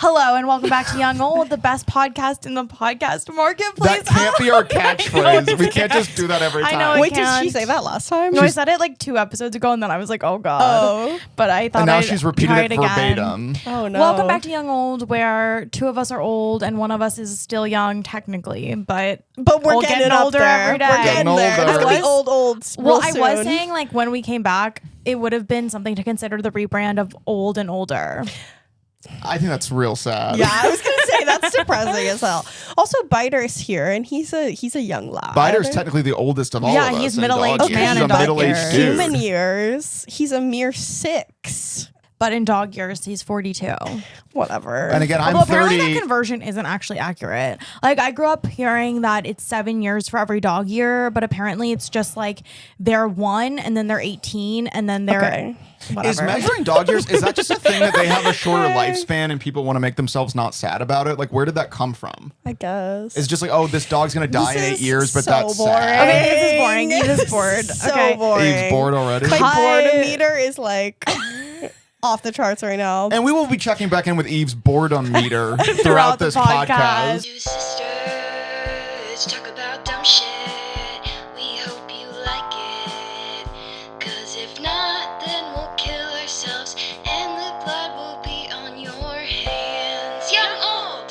Hello and welcome back to Young Old, the best podcast in the podcast marketplace. That can't be our catchphrase. We can't just do that every time. I know. Wait, did she say that last time? No, I said it like 2 episodes ago, and then I was like, "Oh God!" Oh, but I thought. And now I'd she's repeated try it again. verbatim. oh no. Welcome back to Young Old, where 2 of us are old and 1 of us is still young technically, but we're getting up older there. every day. We're getting Getting there. older. It's gonna be old. Well, real I was soon. saying like when we came back, it would have been something to consider the rebrand of old and older. I think that's real sad. Yeah, I was gonna say that's depressing as hell. Also, Biter's here, and he's a young lad. Biter's technically the oldest of all Yeah, of us. he's in middle-aged dog man years. in He's a dog middle-aged years. dude. Human years, he's a mere 6. But in dog years, he's 42. Whatever. And again, I'm Although apparently 30. that conversion isn't actually accurate. Like I grew up hearing that it's 7 years for every dog year, but apparently it's just like they're 1 and then they're 18 and then they're Okay. whatever. Is measuring dog years, is that just a thing that they have a shorter lifespan and people want to make themselves not sad about it? Like, where did that come from? I guess It's just like, oh, this dog's going to die in 8 is years, but so that's boring. sad. Okay, this is boring. Eve is bored. so Okay. boring. Eve's bored already. My Hi. boredom meter is like off the charts right now. And we will be checking back in with Eve's boredom meter Throughout throughout the this podcast. podcast. Two sisters talk about dumb shit. We hope you like it. 'Cause if not, then we'll kill ourselves and the blood will be on your hands. Young old.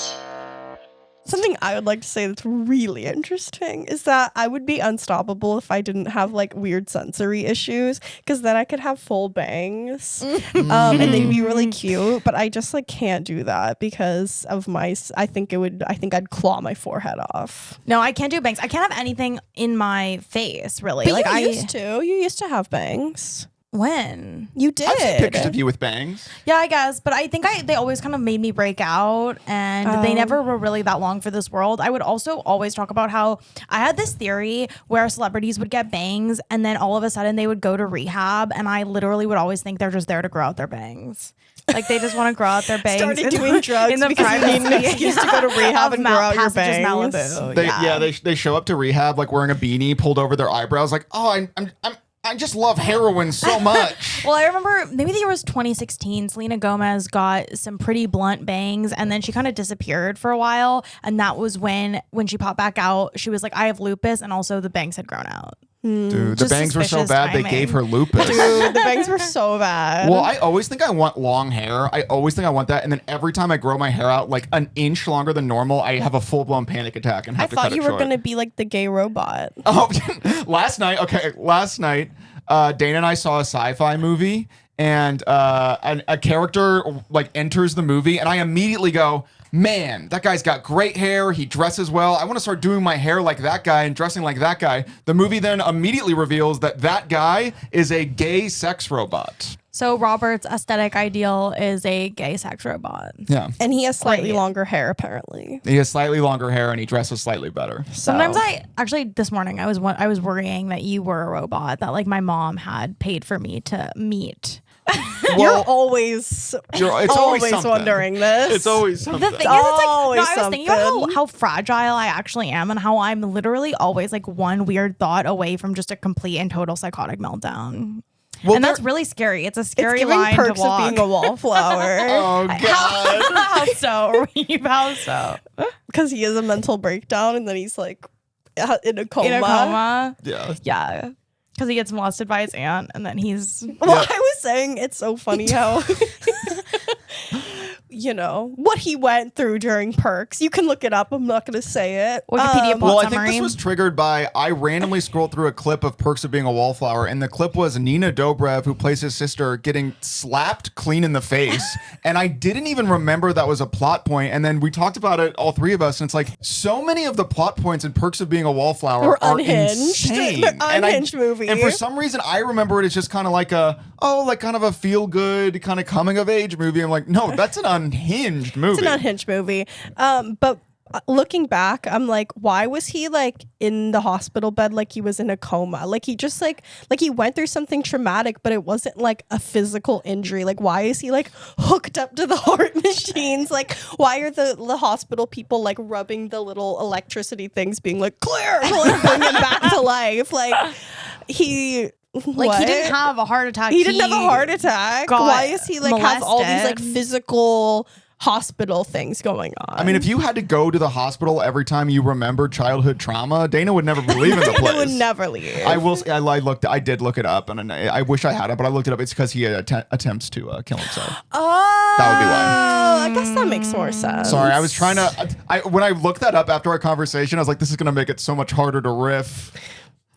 Something I would like to say that's really interesting is that I would be unstoppable if I didn't have like weird sensory issues, because then I could have full bangs and they'd be really cute, but I just like can't do that because of I think I'd claw my forehead off. No, I can't do bangs. I can't have anything in my face, really. But like you used to have bangs. when? You did. I've seen pictures of you with bangs. Yeah, I guess. But I think they always kind of made me break out and they never were really that long for this world. I would also always talk about how I had this theory where celebrities would get bangs and then all of a sudden they would go to rehab. And I literally would always think they're just there to grow out their bangs. Like they just want to grow out their bangs. Started doing drugs because you need an excuse to go to rehab and grow out your bangs. They show up to rehab like wearing a beanie pulled over their eyebrows, like, oh, I just love heroin so much. Well, I remember maybe the year was 2016. Selena Gomez got some pretty blunt bangs and then she kind of disappeared for a while. And that was when she popped back out, she was like, I have lupus. And also the bangs had grown out. Dude, the Just bangs were so suspicious bad timing. they gave her lupus. Dude, the bangs were so bad. Well, I always think I want long hair. I always think I want that. And then every time I grow my hair out like an inch longer than normal, I have a full-blown panic attack and I have to thought cut it you were short. going to be like the gay robot. Oh, last night, Dana and I saw a sci-fi movie, and a character like enters the movie, and I immediately go, man, that guy's got great hair. He dresses well. I want to start doing my hair like that guy and dressing like that guy. The movie then immediately reveals that that guy is a gay sex robot. So Robert's aesthetic ideal is a gay sex robot. Yeah. And he has slightly Right. longer hair, apparently. He has slightly longer hair and he dresses slightly better. Sometimes this morning I was worrying that you were a robot, that like my mom had paid for me to meet. You're always something. wondering this. It's always something. The thing is, it's like, Always I was thinking about something. how fragile I actually am and how I'm literally always like one weird thought away from just a complete and total psychotic meltdown. Well, And that's there- really scary. It's a It's scary giving line perks to walk. of being a wallflower. Oh, God. How so? Reeve, how so? Because he has a mental breakdown and then he's like in a coma. In a coma? Yeah. Yeah. Because he gets molested by his aunt and then he's... Well, I was saying it's so funny how, you know, what he went through during Perks. You can look it up. I'm not going to say it. Wikipedia Well, I summary. think this was triggered by I randomly scrolled through a clip of Perks of Being a Wallflower, and the clip was Nina Dobrev, who plays his sister, getting slapped clean in the face. And I didn't even remember that was a plot point. And then we talked about it, all 3 of us, and it's like so many of the plot points in Perks of Being a Wallflower They're are unhinged. insane. They're unhinged movie. And for some reason, I remember it as just kind of like kind of a feel good kind of coming of age movie. I'm like, no, that's an unhinged movie. It's an unhinged movie. But looking back, I'm like, why was he like in the hospital bed like he was in a coma? Like he just like he went through something traumatic, but it wasn't like a physical injury. Like why is he like hooked up to the heart machines? Like why are the hospital people like rubbing the little electricity things, being like clear to like bring him back to life? Like he. Like he didn't have a heart attack. He didn't have a heart attack. got Why is he like have all these like molested. physical hospital things going on. I mean, if you had to go to the hospital every time you remembered childhood trauma, Dana would never leave in the place. I would never leave. I did look it up, and I wish I had it, but I looked it up. It's because he attempts to kill himself. Oh, That would be why. I guess that makes more sense. Sorry, I was trying to. When I looked that up after our conversation, I was like, this is going to make it so much harder to riff.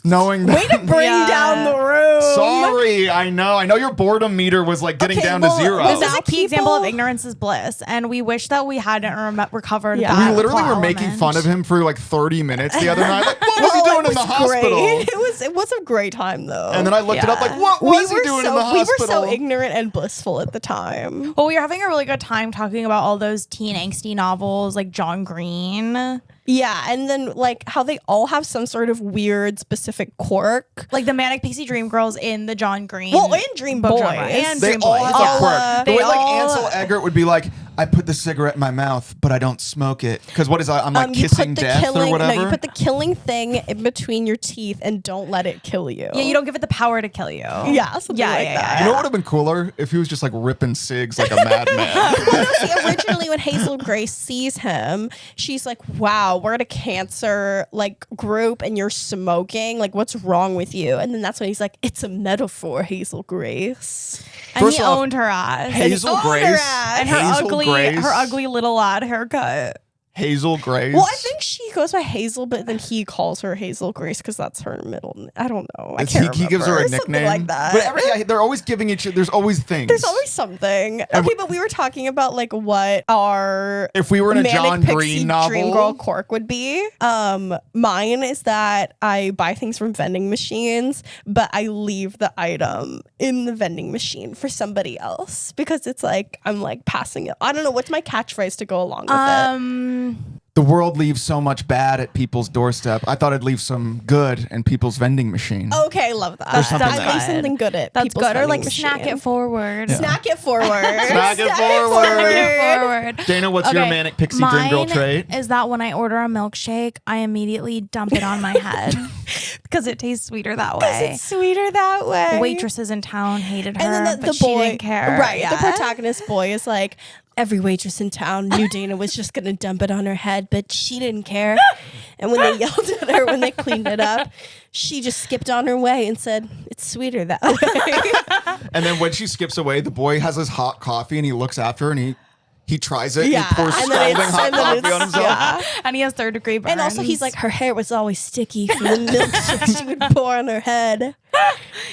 Knowing Way to bring down the room. Sorry, I know your boredom meter was like getting down to zero. This is Now a key example of ignorance is bliss, and we wish that we hadn't recovered. Yeah. that We literally plot were making element. fun of him for like 30 minutes the other night. Like, what was he Well, doing it in the was hospital? great. It was a great time though. And then I looked it up, like, what was he doing in the hospital? We were so ignorant and blissful at the time. Well, we were having a really good time talking about all those teen angsty novels like John Green. Yeah, and then like how they all have some sort of weird specific quirk. Like the Manic Pixie Dream Girls in the John Green. Well, and Dream book Boys. genre. And They Dream all Boys. have Yeah. a quirk. The They way like all- Ansel Eggert would be like, I put the cigarette in my mouth, but I don't smoke it. Because what is that? I'm like You kissing put the death killing, or whatever. No, you put the killing thing in between your teeth and don't let it kill you. Yeah, you don't give it the power to kill you. Yeah, something Yeah, like yeah, that. yeah. You know what would have been cooler? If he was just like ripping cigs like a madman. Well, no, see, originally when Hazel Grace sees him, she's like, "Wow, we're at a cancer like group, and you're smoking. Like, what's wrong with you?" And then that's when he's like, "It's a metaphor, Hazel Grace." And First he off, owned her ass. Hazel owned her Grace. ass. and her Hazel Grace. ugly little lad haircut. Hazel Grace. Well, I think she goes by Hazel, but then he calls her Hazel Grace because that's her middle. I don't know. I can't he gives her a remember. Something nickname like that. But they're always giving each. There's always things. There's always something. Okay, but we were talking about like what our If we were in a Manic John Pixie Green novel, Dream Girl quirk would be. Mine is that I buy things from vending machines, but I leave the item in the vending machine for somebody else because it's like I'm like passing it. I don't know what's my catchphrase to go along with it. the world leaves so much bad at people's doorstep. I thought it'd leave some good in people's vending machine. Okay, love that. There's something I there. leave something good at That's people's good. Or vending like machine. snack it forward. Snack it forward. Snack it forward. Dana, what's your Manic Pixie Dream Girl Mine trait? is that when I order a milkshake, I immediately dump it on my head because it tastes sweeter that way. It's sweeter that way. Waitresses in town hated her, And then but the boy, she didn't care. right? Yeah. The protagonist boy is like, every waitress in town knew Dana was just gonna dump it on her head, but she didn't care. And when they yelled at her, when they cleaned it up, she just skipped on her way and said, "It's sweeter that way." And then when she skips away, the boy has his hot coffee and he looks after her and he tries it. Yeah, And he pours and then scalding it's- hot and then coffee it's- on himself. yeah. And he has third-degree burns. And also, he's like, her hair was always sticky from the milkshake she would pour on her head.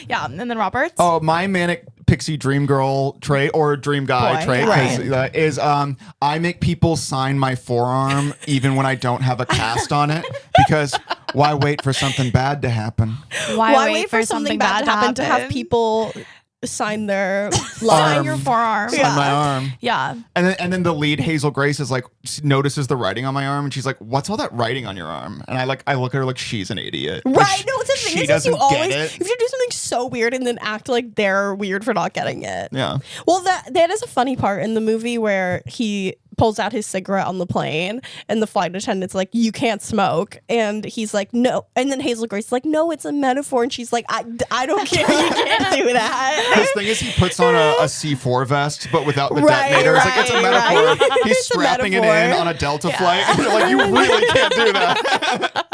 yeah. And then Roberts. Oh, my Manic Pixie Dream Girl trait or Dream Guy Boy, trait right. is I make people sign my forearm even when I don't have a cast on it because why wait for something bad to happen? Why wait for something bad to happen to have people sign their sign your forearm? Sign my arm. Yeah. And then the lead Hazel Grace is like notices the writing on my arm and she's like, "What's all that writing on your arm?" And I look at her like she's an idiot. Like, Right, no, it's the she thing is doesn't you always get it. if you do something so weird and then act like they're weird for not getting it. Yeah. Well, that is a funny part in the movie where he pulls out his cigarette on the plane and the flight attendant's like, "You can't smoke," and he's like, "No," and then Hazel Grace is like, "No, it's a metaphor," and she's like, I don't care, you can't do that." His thing is he puts on a C4 vest, but without the Right, detonator. It's like it's a right, metaphor. right. He's It's a strapping it metaphor. in on a Delta flight. And you're like, you really can't do that.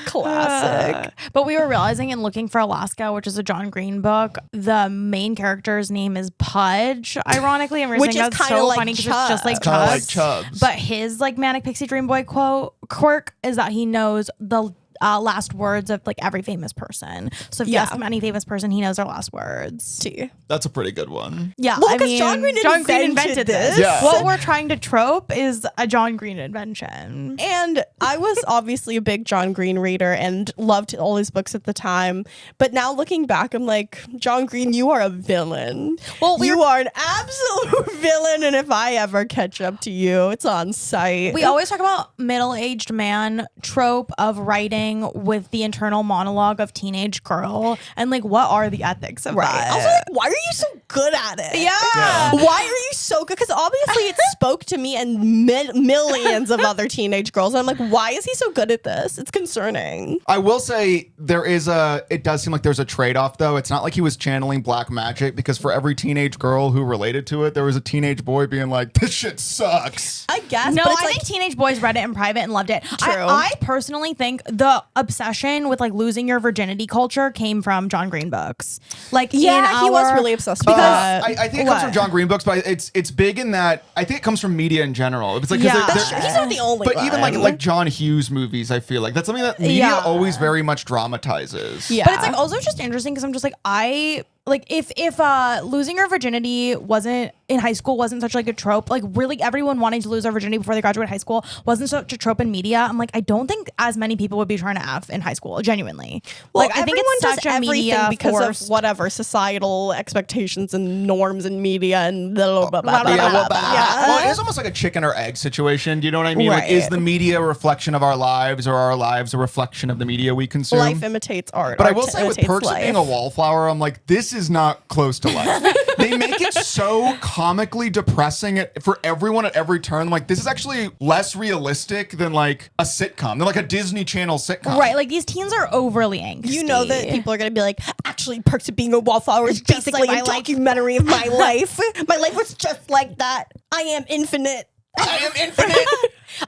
Classic. But we were realizing in looking for Alaska, which is a John Green book, the main character's name is Pudge, ironically. And we're Which saying is that's kinda so like funny because it's just like Kinda like Chubs. Chubs. But his like Manic Pixie Dream Boy quirk is that he knows the last words of like every famous person. So if you Yeah. ask him any famous person, he knows their last words. Tea. That's a pretty good one. Yeah, Well, I 'cause mean, John Green invented this. Yeah. What we're trying to trope is a John Green invention. And I was obviously a big John Green reader and loved all his books at the time. But now looking back, I'm like, John Green, you are a villain. Well, you are an absolute villain. And if I ever catch up to you, it's on sight. We always talk about middle-aged man trope of writing dealing with the internal monologue of teenage girl and like what are the ethics of that? Also, like, why are you so good at it? Yeah. Why are you so good? Because obviously it spoke to me and millions of other teenage girls. And I'm like, why is he so good at this? It's concerning. I will say it does seem like there's a trade-off though. It's not like he was channeling black magic, because for every teenage girl who related to it, there was a teenage boy being like, this shit sucks. I guess. No, but it's I like, think teenage boys read it in private and loved it. True. I personally think the obsession with like losing your virginity culture came from John Green books. Like, he was really obsessed with that. I think it comes from John Green books, but it's big in that I think it comes from media in general. It's like, That's true. He's not the only but one. even like John Hughes movies, I feel like that's something that media always very much dramatizes. Yeah. But it's like also just interesting because I'm just like if losing your virginity wasn't in high school wasn't such like a trope, like really everyone wanting to lose their virginity before they graduate high school wasn't such a trope in media. I'm like, I don't think as many people would be trying to F in high school, genuinely. Well, like I think it's such a media because forced. of whatever societal expectations and norms in media and blah, blah, blah, blah, Yeah, blah, well, blah. well, it is almost like a chicken or egg situation. Do you know what I mean? Like, Right. is the media a reflection of our lives, or are our lives a reflection of the media we consume? Life imitates art. But I art will say, with imitates Perks of Being a life. Wallflower, I'm like, this is not close to life. They make it so comically depressing for everyone at every turn. Like, this is actually less realistic than like a sitcom, than like a Disney Channel sitcom. Right, like these teens are overly angsty. You know that people are going to be like, actually, Perks of Being a Wallflower is basically like a my life. documentary of my life. My life was just like that. I am infinite. I am infinite.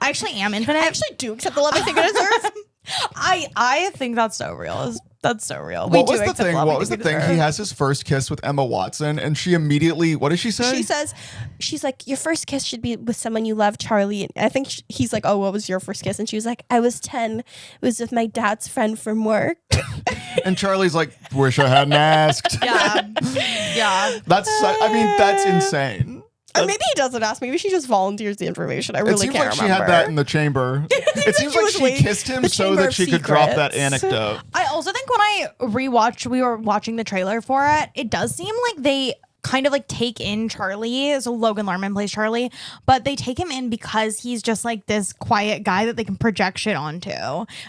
I actually am infinite. I actually do accept the love I think I deserve. I think that's so real. That's so real. What was the thing? What was the thing? He has his first kiss with Emma Watson, and she immediately, what does she say? She says, she's like, your first kiss should be with someone you love, Charlie. And I think he's like, oh, what was your first kiss? And she was like, I was 10. It was with my dad's friend from work. And Charlie's like, wish I hadn't asked. Yeah. Yeah. That's insane. Or maybe he doesn't ask. Maybe she just volunteers the information. I really It seems can't like remember. she had that in the chamber. It seems like she kissed him the so Chamber that of she could drop that Secrets. anecdote. I also think when I rewatched, we were watching the trailer for it, it does seem like they kind of like take in Charlie. So Logan Lerman plays Charlie, but they take him in because he's just like this quiet guy that they can project shit onto.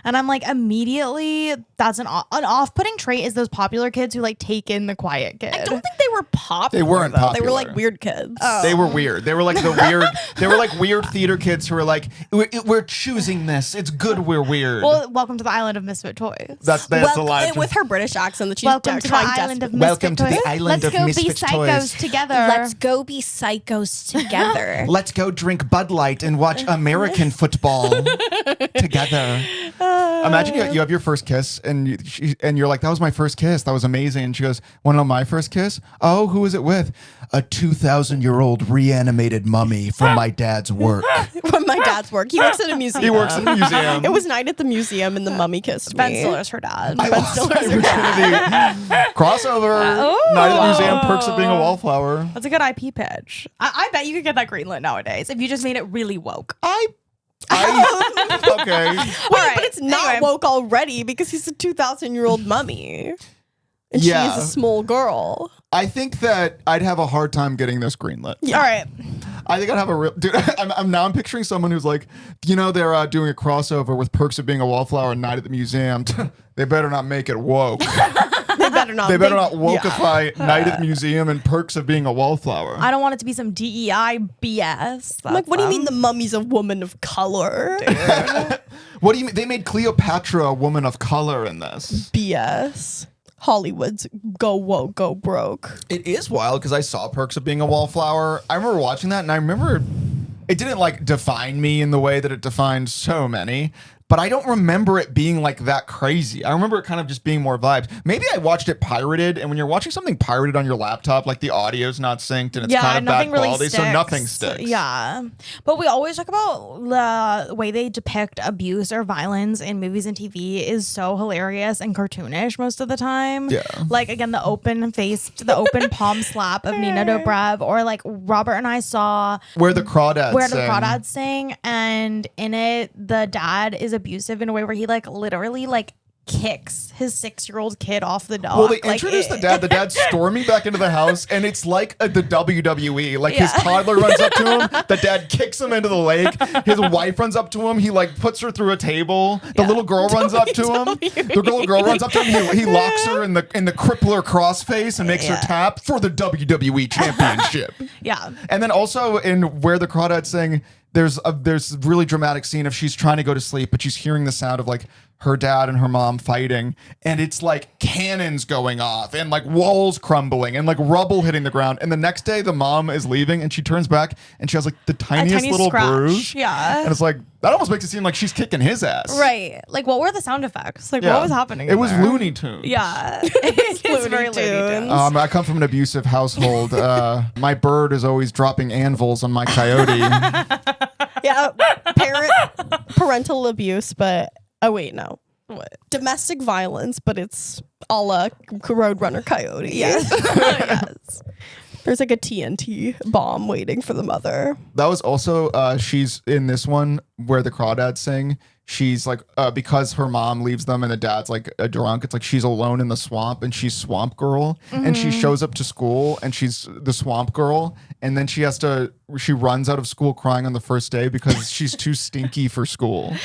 And I'm like, immediately, that's an off-putting trait is those popular kids who like take in the quiet kid. I don't think they were popular. They weren't though. They were popular. like weird kids. They were weird. They were like the weird. They were like weird theater kids who were like, we're choosing this. It's good. We're weird. Well, welcome to the island of misfit toys. That's the line. with her British accent that she's Welcome to the trying island of desperately. misfit Welcome to the toys. island Let's of go misfit be psychos toys. together. Let's go be psychos together. Let's go drink Bud Light and watch American football together. Imagine you have your first kiss and you're like, that was my first kiss. That was amazing. And she goes, want to know my first kiss? Oh, who was it with? A 2,000-year-old reanimated mummy from my dad's work. From my dad's work. He works at a museum. He works at a museum. It was night at the museum and the mummy kissed Ben me. Stiller's her dad. I lost my virginity. Crossover. Night at the museum. Perks of Being a Wallflower. That's a good IP pitch. I bet you could get that greenlit nowadays if you just made it really woke. Okay. Wait, but it's not woke already because he's a 2,000-year-old mummy. And Yeah. she's a small girl. I think that I'd have a hard time getting this greenlit. All right. I think I'd have a real dude. I'm picturing someone who's like, they're doing a crossover with Perks of Being a Wallflower and Night at the Museum. They better not make it woke. They better not. They better not wokeify Night at the Museum and Perks of Being a Wallflower. I don't want it to be some DEI BS. I'm like, what do you mean the mummy's a woman of color? What do you mean? They made Cleopatra a woman of color in this. BS. Hollywood's go woke, go broke. It is wild because I saw Perks of Being a Wallflower. I remember watching that and I remember it didn't like define me in the way that it defined so many. But I don't remember it being like that crazy. I remember it kind of just being more vibes. Maybe I watched it pirated, and when you're watching something pirated on your laptop, like the audio's not synced and it's kind of bad nothing really quality, sticks. so nothing sticks. Yeah. But we always talk about the way they depict abuse or violence in movies and TV is so hilarious and cartoonish most of the time. Yeah. Like, again, the open palm slap of Nina Dobrev, or like Robert and I saw Where the Crawdads sing. Crawdads sing, and in it, the dad is abusive in a way where he like literally like kicks his 6-year-old kid off the dock. Well, they Like, introduce the dad. The dad's storming back into the house, and it's like the WWE. Like his toddler runs up to him, the dad kicks him into the lake. His wife runs up to him. He like puts her through a table. The little girl runs up to him. The little girl runs up to him. He locks her in the crippler crossface and makes her tap for the WWE championship. Yeah. And then also in Where the Crawdads Sing, there's a really dramatic scene of she's trying to go to sleep, but she's hearing the sound of like her dad and her mom fighting, and it's like cannons going off and like walls crumbling and like rubble hitting the ground. And the next day the mom is leaving and she turns back and she has like the tiniest tiny little scratch. bruise. Yeah. And it's like, that almost makes it seem like she's kicking his ass. Right. Like, what were the sound effects? Like, Yeah. what was happening? It was there? Looney Tunes. Yeah. It's very Looney Tunes. I come from an abusive household. My bird is always dropping anvils on my coyote. Yeah, parental abuse, but wait, no. What? Domestic violence, but it's a la Roadrunner Coyote. Yes. Yes. There's like a TNT bomb waiting for the mother. That was also she's in this one Where the Crawdads Sing. She's like because her mom leaves them and the dad's like a drunk. It's like she's alone in the swamp and she's Swamp Girl, and she shows up to school and she's the Swamp Girl, and then she runs out of school crying on the first day because she's too stinky for school.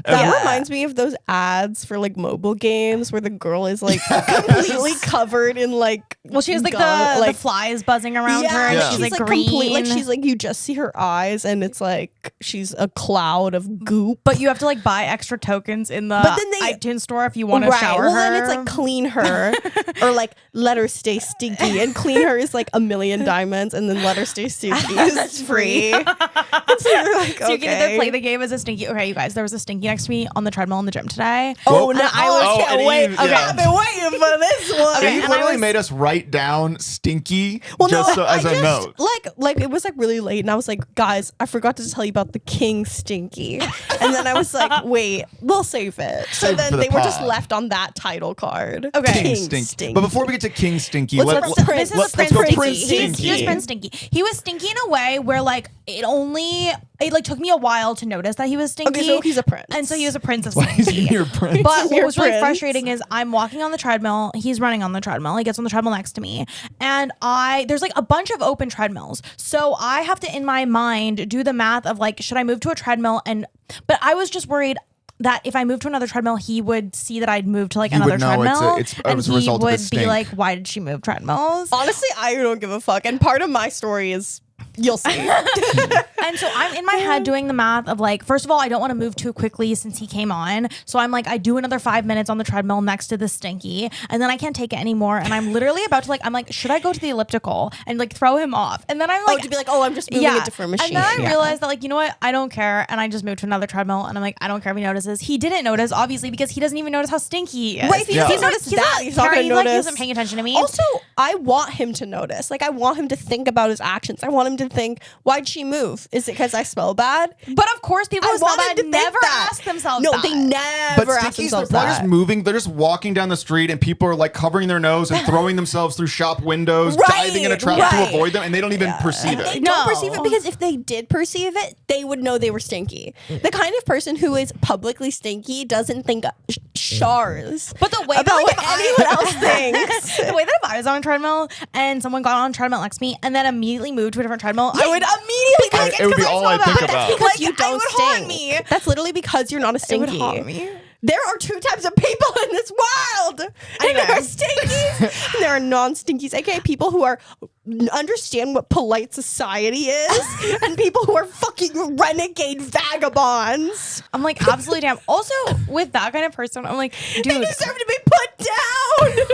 That reminds me of those ads for like mobile games where the girl is like completely covered in like Well, she has like gum, the flies buzzing around her, and Yeah. she's like green. like she's like you just see her eyes and it's like she's a cloud of goop. But you have to like buy extra tokens in the iTunes store if you want to shower well, her. then it's like clean her or like let her stay stinky, and clean her is like $1,000,000 diamonds, and then let her stay stinky is free. So you're like, So you can either okay. play the game as a stinky. Okay, you guys, there was a stinky next to me on the treadmill in the gym today. Oh, And no, I and can't wait. Eve, Okay, yeah. I've been waiting for this one. Okay, He and literally made us write down stinky as a note. Like it was like really late, and I was like, guys, I forgot to tell you about the King Stinky, and then I was like, wait, we'll save it. So Save it then for the they were just pod. left on that title card. Okay. King King Stinky. But before we get to King Stinky, Let's let's Prince- This is let's Prince go Stinky. Prince He Stinky. was Prince Stinky. He was stinky in a way where like it like took me a while to notice that he was stinky. Okay, so he's a prince. And so he was a prince of He's stinky. your prince. But what Your was really prince. frustrating is I'm walking on the treadmill. He's running on the treadmill. He gets on the treadmill next to me. And there's like a bunch of open treadmills. So I have to, in my mind, do the math of like, should I move to a treadmill? But I was just worried that if I moved to another treadmill, he would see that I'd moved to like He another would know treadmill. it and was a he result of would his be stink. like, why did she move treadmills? Honestly, I don't give a fuck. And part of my story is you'll see. And so I'm in my head doing the math of like, first of all, I don't want to move too quickly since he came on. So I'm like, I do another 5 minutes on the treadmill next to the stinky, and then I can't take it anymore. And I'm literally about to I'm like, should I go to the elliptical and like throw him off? And then I'm like, to be like, oh, I'm just moving a different machine. And then I realized that like, you know what? I don't care. And I just moved to another treadmill, and I'm like, I don't care if he notices. He didn't notice, obviously, because he doesn't even notice how stinky he is. Right, if he Yeah. doesn't notice that, he's not caring. going to He's like, he notice. wasn't paying attention to me. Also, I want him to notice. Like, I want him to think about his actions. I want him to think, why'd she move? Is it because I smell bad? but of course, people who smell want him bad to think never that. ask themselves No, that. they But never ask Stinkies, themselves they're not just that. moving, they're just walking down the street and people are like covering their nose and throwing themselves through shop windows, diving in a trap to right. avoid them, and they don't even perceive They it. No. don't perceive it, because if they did perceive it, they would know they were stinky. The kind of person who is publicly stinky doesn't think shars. But the way about that, what like, anyone else thinks. the way that if I was on a treadmill and someone got on a treadmill next to me and then immediately moved to a different treadmill, I would immediately It would be all I'd think That's about. because Like, you it don't would haunt stink. me. That's literally because you're not a It would stinky. haunt me. There are two types of people in this world. I And there know. are stinkies and there are non-stinkies, aka people who are understand what polite society is, and people who are fucking renegade vagabonds. I'm like, absolutely damn. Also, with that kind of person, I'm like, They dude. deserve to be put down.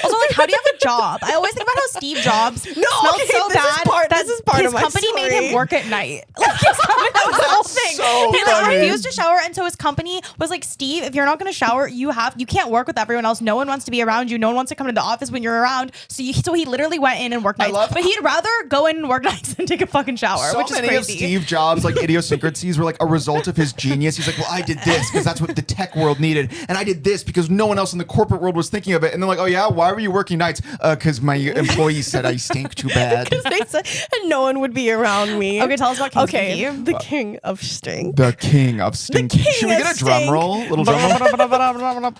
Also, like, how do you have a job? I always think about how Steve Jobs smelled okay, so this is bad part- that this is part his of my company made story. him work at night. Like, his company, that was the whole thing. so He like funny. refused to shower, and so his company was like, Steve, if you're not going to shower, you can't work with everyone else. No one wants to be around you. No one wants to come to the office when you're around. So he literally went in and worked nights. love- But he'd rather go in and work nights than take a fucking shower, So which is many crazy. of Steve Jobs' like idiosyncrasies were like a result of his genius. He's like, well, I did this because that's what the tech world needed, and I did this because no one else in the corporate world was thinking of it. And they're like, oh yeah, why were you working nights? Because my employees said I stink too bad. They said, and no one would be around me. Okay, tell us about King Okay, Stinky. the king of stink. The king of stinky. king Should we get of a drum stink. roll? Little drum roll.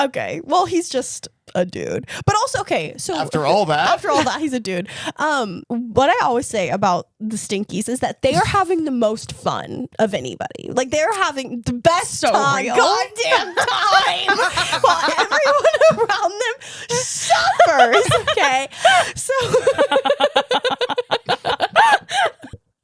Okay, well, he's just a dude. But also, okay, so After all that, he's a dude. What I always say about the Stinkies is that they are having the most fun of anybody. Like, they're having the best time, real. goddamn time, while everyone around them suffers. Okay, so.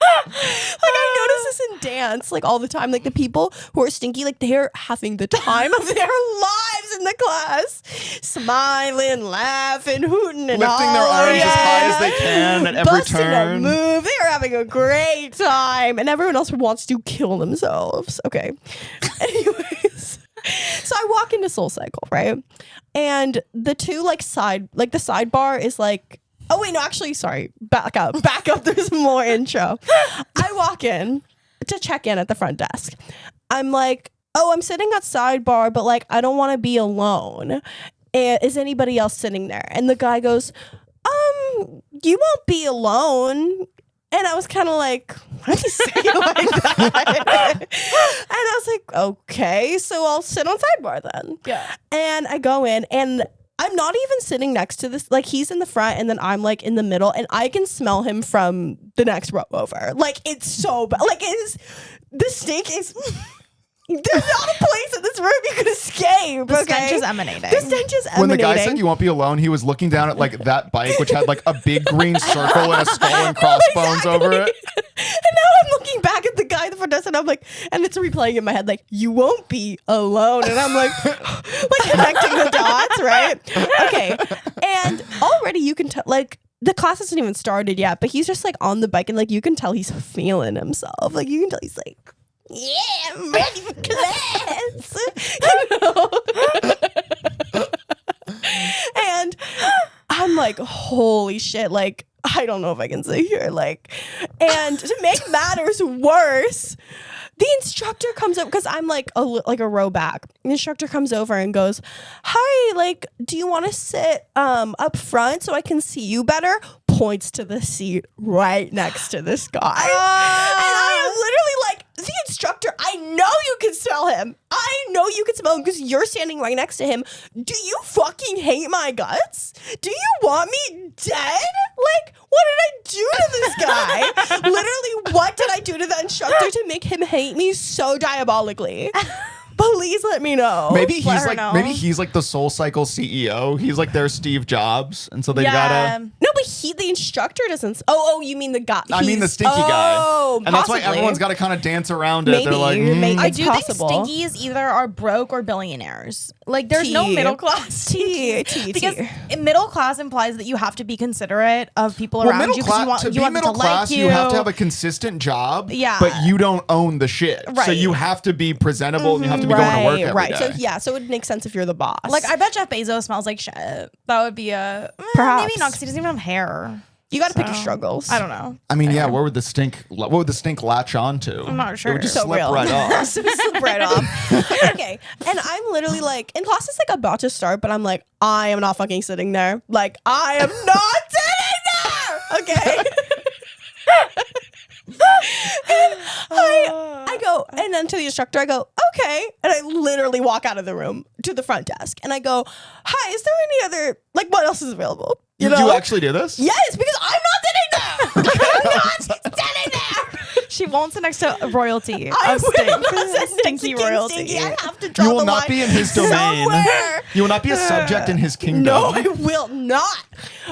Like, I notice this in dance, like, all the time. Like, the people who are stinky, like, they're having the time of their lives in the class, smiling, laughing, hooting, and lifting their arms as high as they can at every busting turn. a move. They are having a great time, and everyone else wants to kill themselves. Okay. Anyways, so I walk into Soul Cycle, right? And the two, like, the sidebar is like. Oh, wait, no, actually, sorry. Back up. There's more intro. I walk in to check in at the front desk. I'm like, oh, I'm sitting at sidebar, but, like, I don't want to be alone. Is anybody else sitting there? And the guy goes, you won't be alone. And I was kind of like, why do you say it like that? And I was like, okay, so I'll sit on sidebar then. Yeah. And I go in, and I'm not even sitting next to this. Like, he's in the front, and then I'm, like, in the middle, and I can smell him from the next row over. Like, it's so bad. Like, the stink is. There's not a place in this room you could escape. The stench is emanating. The stench is emanating. When the guy said you won't be alone, he was looking down at like that bike, which had like a big green circle and a skull and crossbones over it. And now I'm looking back at the guy at the front desk, and I'm like, and it's replaying in my head, like, you won't be alone. And I'm like, like connecting the dots, right? Okay. And already you can tell, like, the class hasn't even started yet, but he's just like on the bike, and like you can tell he's feeling himself. Like, you can tell he's like, yeah, I'm ready for class. You know? And I'm like, holy shit, like, I don't know if I can sit here. Like, and to make matters worse, the instructor comes up, because I'm like a row back. The instructor comes over and goes, hi, like, do you want to sit up front so I can see you better? Points to the seat right next to this guy. And I am literally like, the instructor, I know you can smell him. I know you can smell him because you're standing right next to him. Do you fucking hate my guts? Do you want me dead? Like, what did I do to this guy? Literally, what did I do to the instructor to make him hate me so diabolically? Please let me know. Maybe he's Let her like know. maybe he's like the Soul Cycle CEO. He's like their Steve Jobs, and so they gotta. No, but the instructor doesn't. Oh, you mean the guy? I mean the stinky guy. Oh, and that's why possibly. everyone's got to kind of dance around it. Maybe. They're like, Maybe. I It's do possible. think stinkies either are broke or billionaires. Like, there's no T. middle class T. stinkies. Because middle class implies that you have to be considerate of people well, around middle you because class, you to want be them to middle class, like you have to have a consistent job. Yeah. But you don't own the shit. So Right. you have to be presentable and you have to be going to work every right. day. So yeah, so it makes sense if you're the boss. Like, I bet Jeff Bezos smells like shit. That would be a Perhaps. maybe not, because he doesn't even have hair. you got to pick your struggles. I don't know. I mean, yeah, what would the stink latch onto? I'm not It sure. would just So slip real. right off. So we slip right off. Okay. And I'm literally like, and class is like about to start, but I'm like, I am not fucking sitting there. Like, I am not sitting there. Okay. And I go, and then to the instructor, I go, okay. And I literally walk out of the room to the front desk, and I go, hi, is there any other, like, what else is available? You actually do this? Yes, because I'm not sitting there. I'm not sitting there. She won't sit next to royalty. I of will stink. not sit next to Stinky King royalty. Stinky. I have to draw You will the not line be in his domain. somewhere. You will not be a subject in his kingdom. No, I will not.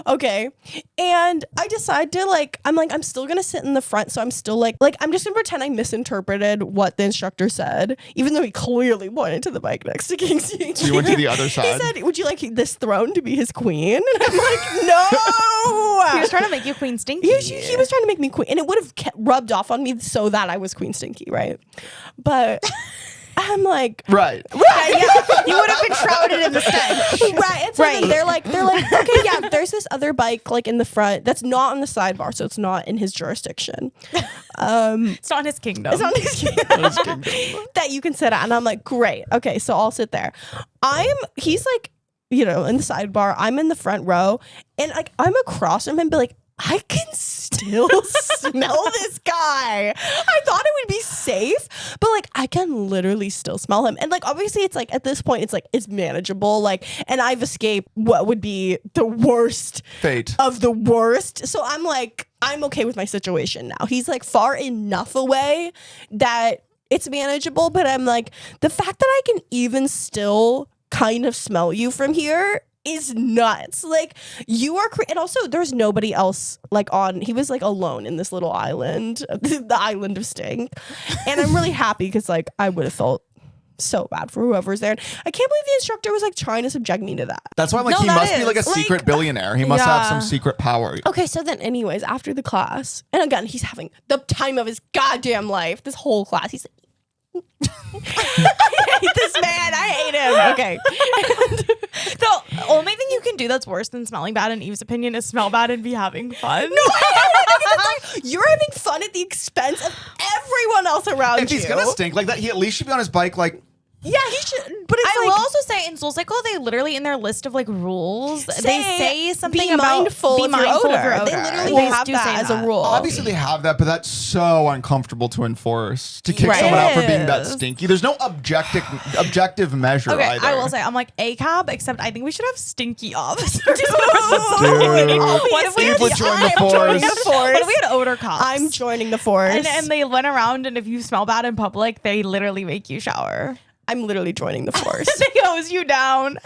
Okay. And I decide to I'm still going to sit in the front. So I'm still like, I'm just going to pretend I misinterpreted what the instructor said, even though he clearly pointed to the bike next to King Stinky. You went to the other side. He said, would you like this throne to be his queen? And I'm like, no. He was trying to make you Queen Stinky. He was trying to make me queen, and it would have rubbed off on me so that I was Queen Stinky, right? But I'm like, Right. Yeah, you would have been shrouded in the stench. right. And so then they're like, okay, yeah, there's this other bike like in the front that's not on the sidebar, so it's not in his jurisdiction. It's not his kingdom. It's on his kingdom that you can sit at, and I'm like, great, okay, so I'll sit there. He's like, in the sidebar, I'm in the front row, and like I'm across from him, but like I can still smell this guy. I thought it would be safe, but like I can literally still smell him. And like obviously it's like at this point it's like it's manageable. Like, and I've escaped what would be the worst Fate of the worst. So I'm like, I'm okay with my situation now. He's like far enough away that it's manageable, but I'm like, the fact that I can even still kind of smell you from here is nuts. Like you are and also there's nobody else like on, he was like alone in this little island, the island of Stink, and I'm really happy because like I would have felt so bad for whoever's there. And I can't believe the instructor was like trying to subject me to that. That's why I'm like, No, he that must be is. like a secret billionaire. He must have some Yeah. secret power. Okay, so then anyways, after the class, and again, he's having the time of his goddamn life, this whole class, he's like, I hate this man, I hate him. Okay. The only thing you can do that's worse than smelling bad, in Eve's opinion, is smell bad and be having fun. No, it's like, you're having fun at the expense of everyone else around If you. he's gonna stink like that, he at least should be on his bike like, Yeah, he should. But it's I like, will also say in Soul Cycle, they literally in their list of like rules, they say something be about mindful be of your mindful odor. of your odor. They literally They have do that say as a that. rule. obviously they have that, but that's so uncomfortable to enforce. To kick Right. someone out for being that Yes. stinky. There's no objective measure Okay, either. I will say I'm like a cab, except I think we should have stinky officers. Dude. What if we Eve had, would join the I'm joining force. the force. What if we had odor cops? I'm joining the force. and they went around, and if you smell bad in public, they literally make you shower. I'm literally joining the force. They hose you down.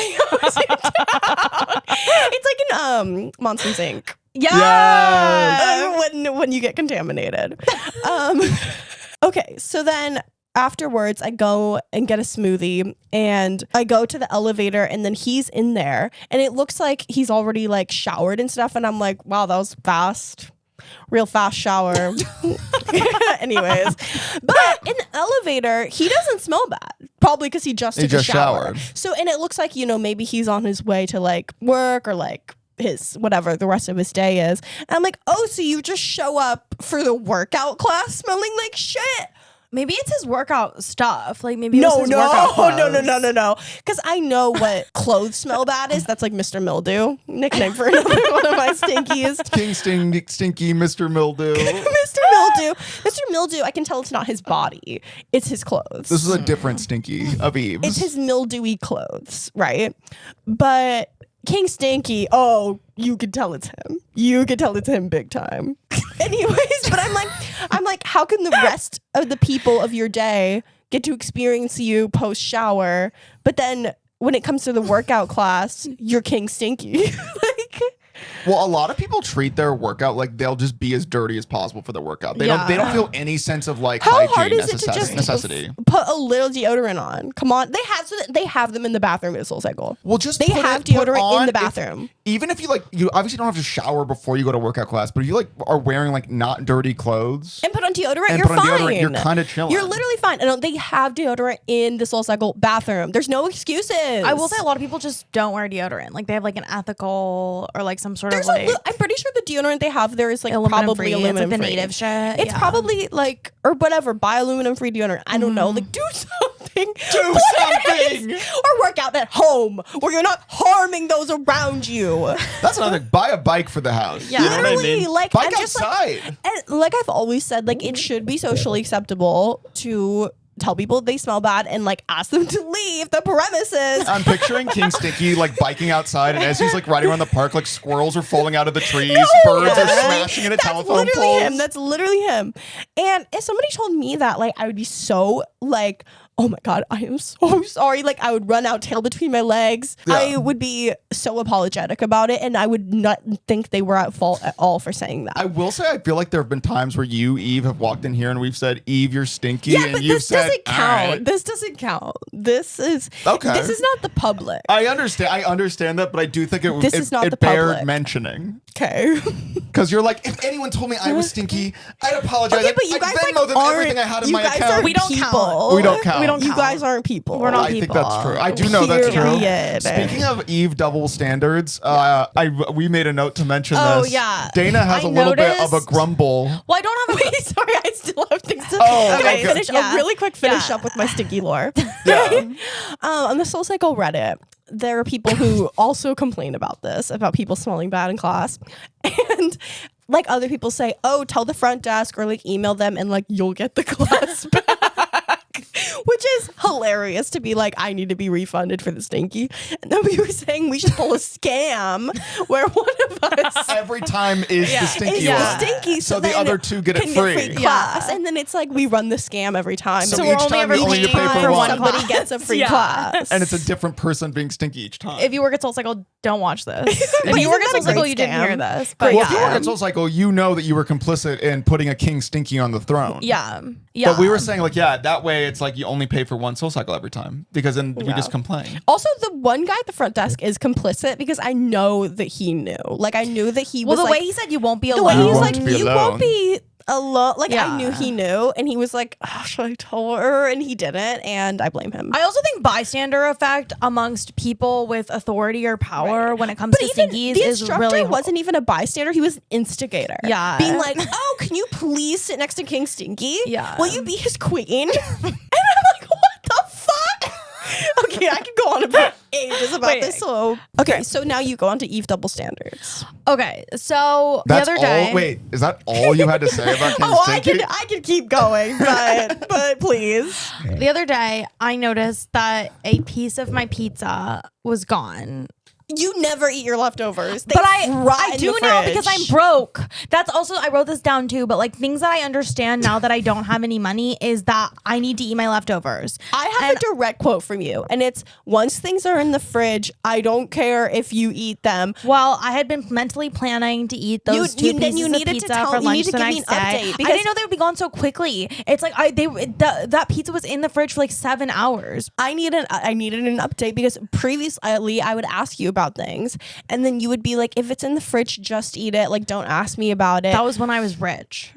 It's like in Monsters Inc. Yeah. When you get contaminated. Okay, so then afterwards I go and get a smoothie and I go to the elevator and then he's in there and it looks like he's already like showered and stuff and I'm like, wow, that was fast. Real fast shower. Anyways, but in the elevator, he doesn't smell bad. Probably because he just took a shower. showered. So, and it looks like, you know, maybe he's on his way to like work or like his whatever the rest of his day is. And I'm like, oh, so you just show up for the workout class smelling like shit? Maybe it's his workout stuff. Like maybe it was his workout No. Because I know what clothes smell bad is. That's like Mr. Mildew, nickname for another one of my stinkies. King Stinky, Mr. Mildew. Mr. Mildew, I can tell it's not his body. It's his clothes. This is a different Stinky of Eve's. It's his mildewy clothes, right? But King Stinky, oh, you could tell it's him. You could tell it's him big time. Anyways, but I'm like, how can the rest of the people of your day get to experience you post shower, but then when it comes to the workout class, you're King Stinky? Like, Well, a lot of people treat their workout like they'll just be as dirty as possible for their workout. They Yeah. don't feel any sense of like how hygiene hard is it to just necessity. put a little deodorant on? Come on, they have them in the bathroom at Soul Cycle. Well, just They put have it- put deodorant on in the if- bathroom. even if you like, you obviously don't have to shower before you go to workout class, but if you like are wearing like not dirty clothes And put on deodorant, and you're put on fine. deodorant, you're kind of chilling. You're literally fine. And they have deodorant in the Soul Cycle bathroom. There's no excuses. I will say a lot of people just don't wear deodorant. Like they have like an ethical or like some sort There's of like I'm pretty sure the deodorant they have there is like aluminum probably free. It's aluminum like the free. native shit. It's Yeah. probably like or whatever. Buy aluminum free deodorant. I don't know. Like do something. Do something. Or work out at home where you're not harming those around you. That's another thing. Buy a bike for the house. Yeah. You know what I Literally, mean? like, bike I'm just, like- outside. And like I've always said, like it should be socially acceptable to tell people they smell bad and like ask them to leave the premises. I'm picturing King Stinky like biking outside, and as he's like riding around the park, like squirrels are falling out of the trees, birds are smashing into telephone literally poles. him. That's literally him. And if somebody told me that, like, I would be so like, oh my God, I am so sorry. Like, I would run out tail between my legs. Yeah. I would be so apologetic about it. And I would not think they were at fault at all for saying that. I will say, I feel like there have been times where you, Eve, have walked in here and we've said, "Eve, you're stinky," yeah, and but you've this said, doesn't "All count. right." This doesn't count. This is Okay. This is not the public. I understand that, but I do think This is not the bared public. mentioning. Okay. Because you're like, if anyone told me I was stinky, I'd apologize. Okay, but you I'd guys Venmo like them aren't. everything I had in You my guys account. aren't We don't people. count. We don't count. We don't You count. guys aren't people. We're not I think that's true. I do know that's true. Period. Speaking of Eve double standards, we made a note to mention Oh, this. yeah. Dana has I a little bit of a noticed- grumble. Well, I don't have a Wait, sorry, I still have things to Oh, Can I okay. finish Yeah. a really quick finish Yeah. up with my stinky lore. Yeah. On the Soul Cycle Reddit, there are people who also complain about this, about people smelling bad in class. And like other people say, oh, tell the front desk or like email them and like you'll get the class back. Which is hilarious to be like, I need to be refunded for the stinky. And then we were saying we should pull a scam where one of us Every time is the stinky is one. the stinky, So the then other two get it can free. class. And then it's like we run the scam every time. So So each we're only time ever you only paying pay for for one. one somebody class. gets a free Yeah. class. And it's a different person being stinky each time. If you work at SoulCycle, don't watch this. If But you work isn't at that a SoulCycle, great you didn't scam? hear this. Great But Well, if you work yeah. at SoulCycle, you know that you were complicit in putting a King Stinky on the throne. Yeah. Yeah. But we were saying, like, yeah, that way it's like you only pay for one SoulCycle every time because then we just complain. Also, the one guy at the front desk is complicit because I know that he knew. Like, I knew that he Well, was the like, way he said you won't be the alone. way he was You like, won't be you alone. won't be alone. Like, Yeah. I knew he knew, and he was like, oh, should I tell her? And he didn't, and I blame him. I also think bystander effect amongst people with authority or power when it comes But to even stinkies the is instructor really wasn't even a bystander; he was an instigator. Yeah. being like, "Oh, can you please sit next to King Stinky? Yeah. will you be his queen?" And I'm like, "What the fuck?" Okay, I could go on about ages about Wait. this. So okay, so now you go on to Eve double standards. Okay, so That's the other day. all. Wait, is that all you had to say about King Oh, Stinky? I could keep going, but please. The other day, I noticed that a piece of my pizza was gone. You never eat your leftovers. They But rot I in do the now fridge. because I'm broke. That's also, I wrote this down too, but like things that I understand now that I don't have any money is that I need to eat my leftovers. I have a direct quote from you, and it's, once things are in the fridge, I don't care if you eat them. Well, I had been mentally planning to eat those two then pieces you of needed to pizza tell- for you lunch need to the give me next an day. update I because- didn't know they would be gone so quickly. It's like that pizza was in the fridge for like 7 hours. I needed an update because previously I would ask you about things, and then you would be like, if it's in the fridge, just eat it. Like, don't ask me about it. That was when I was rich.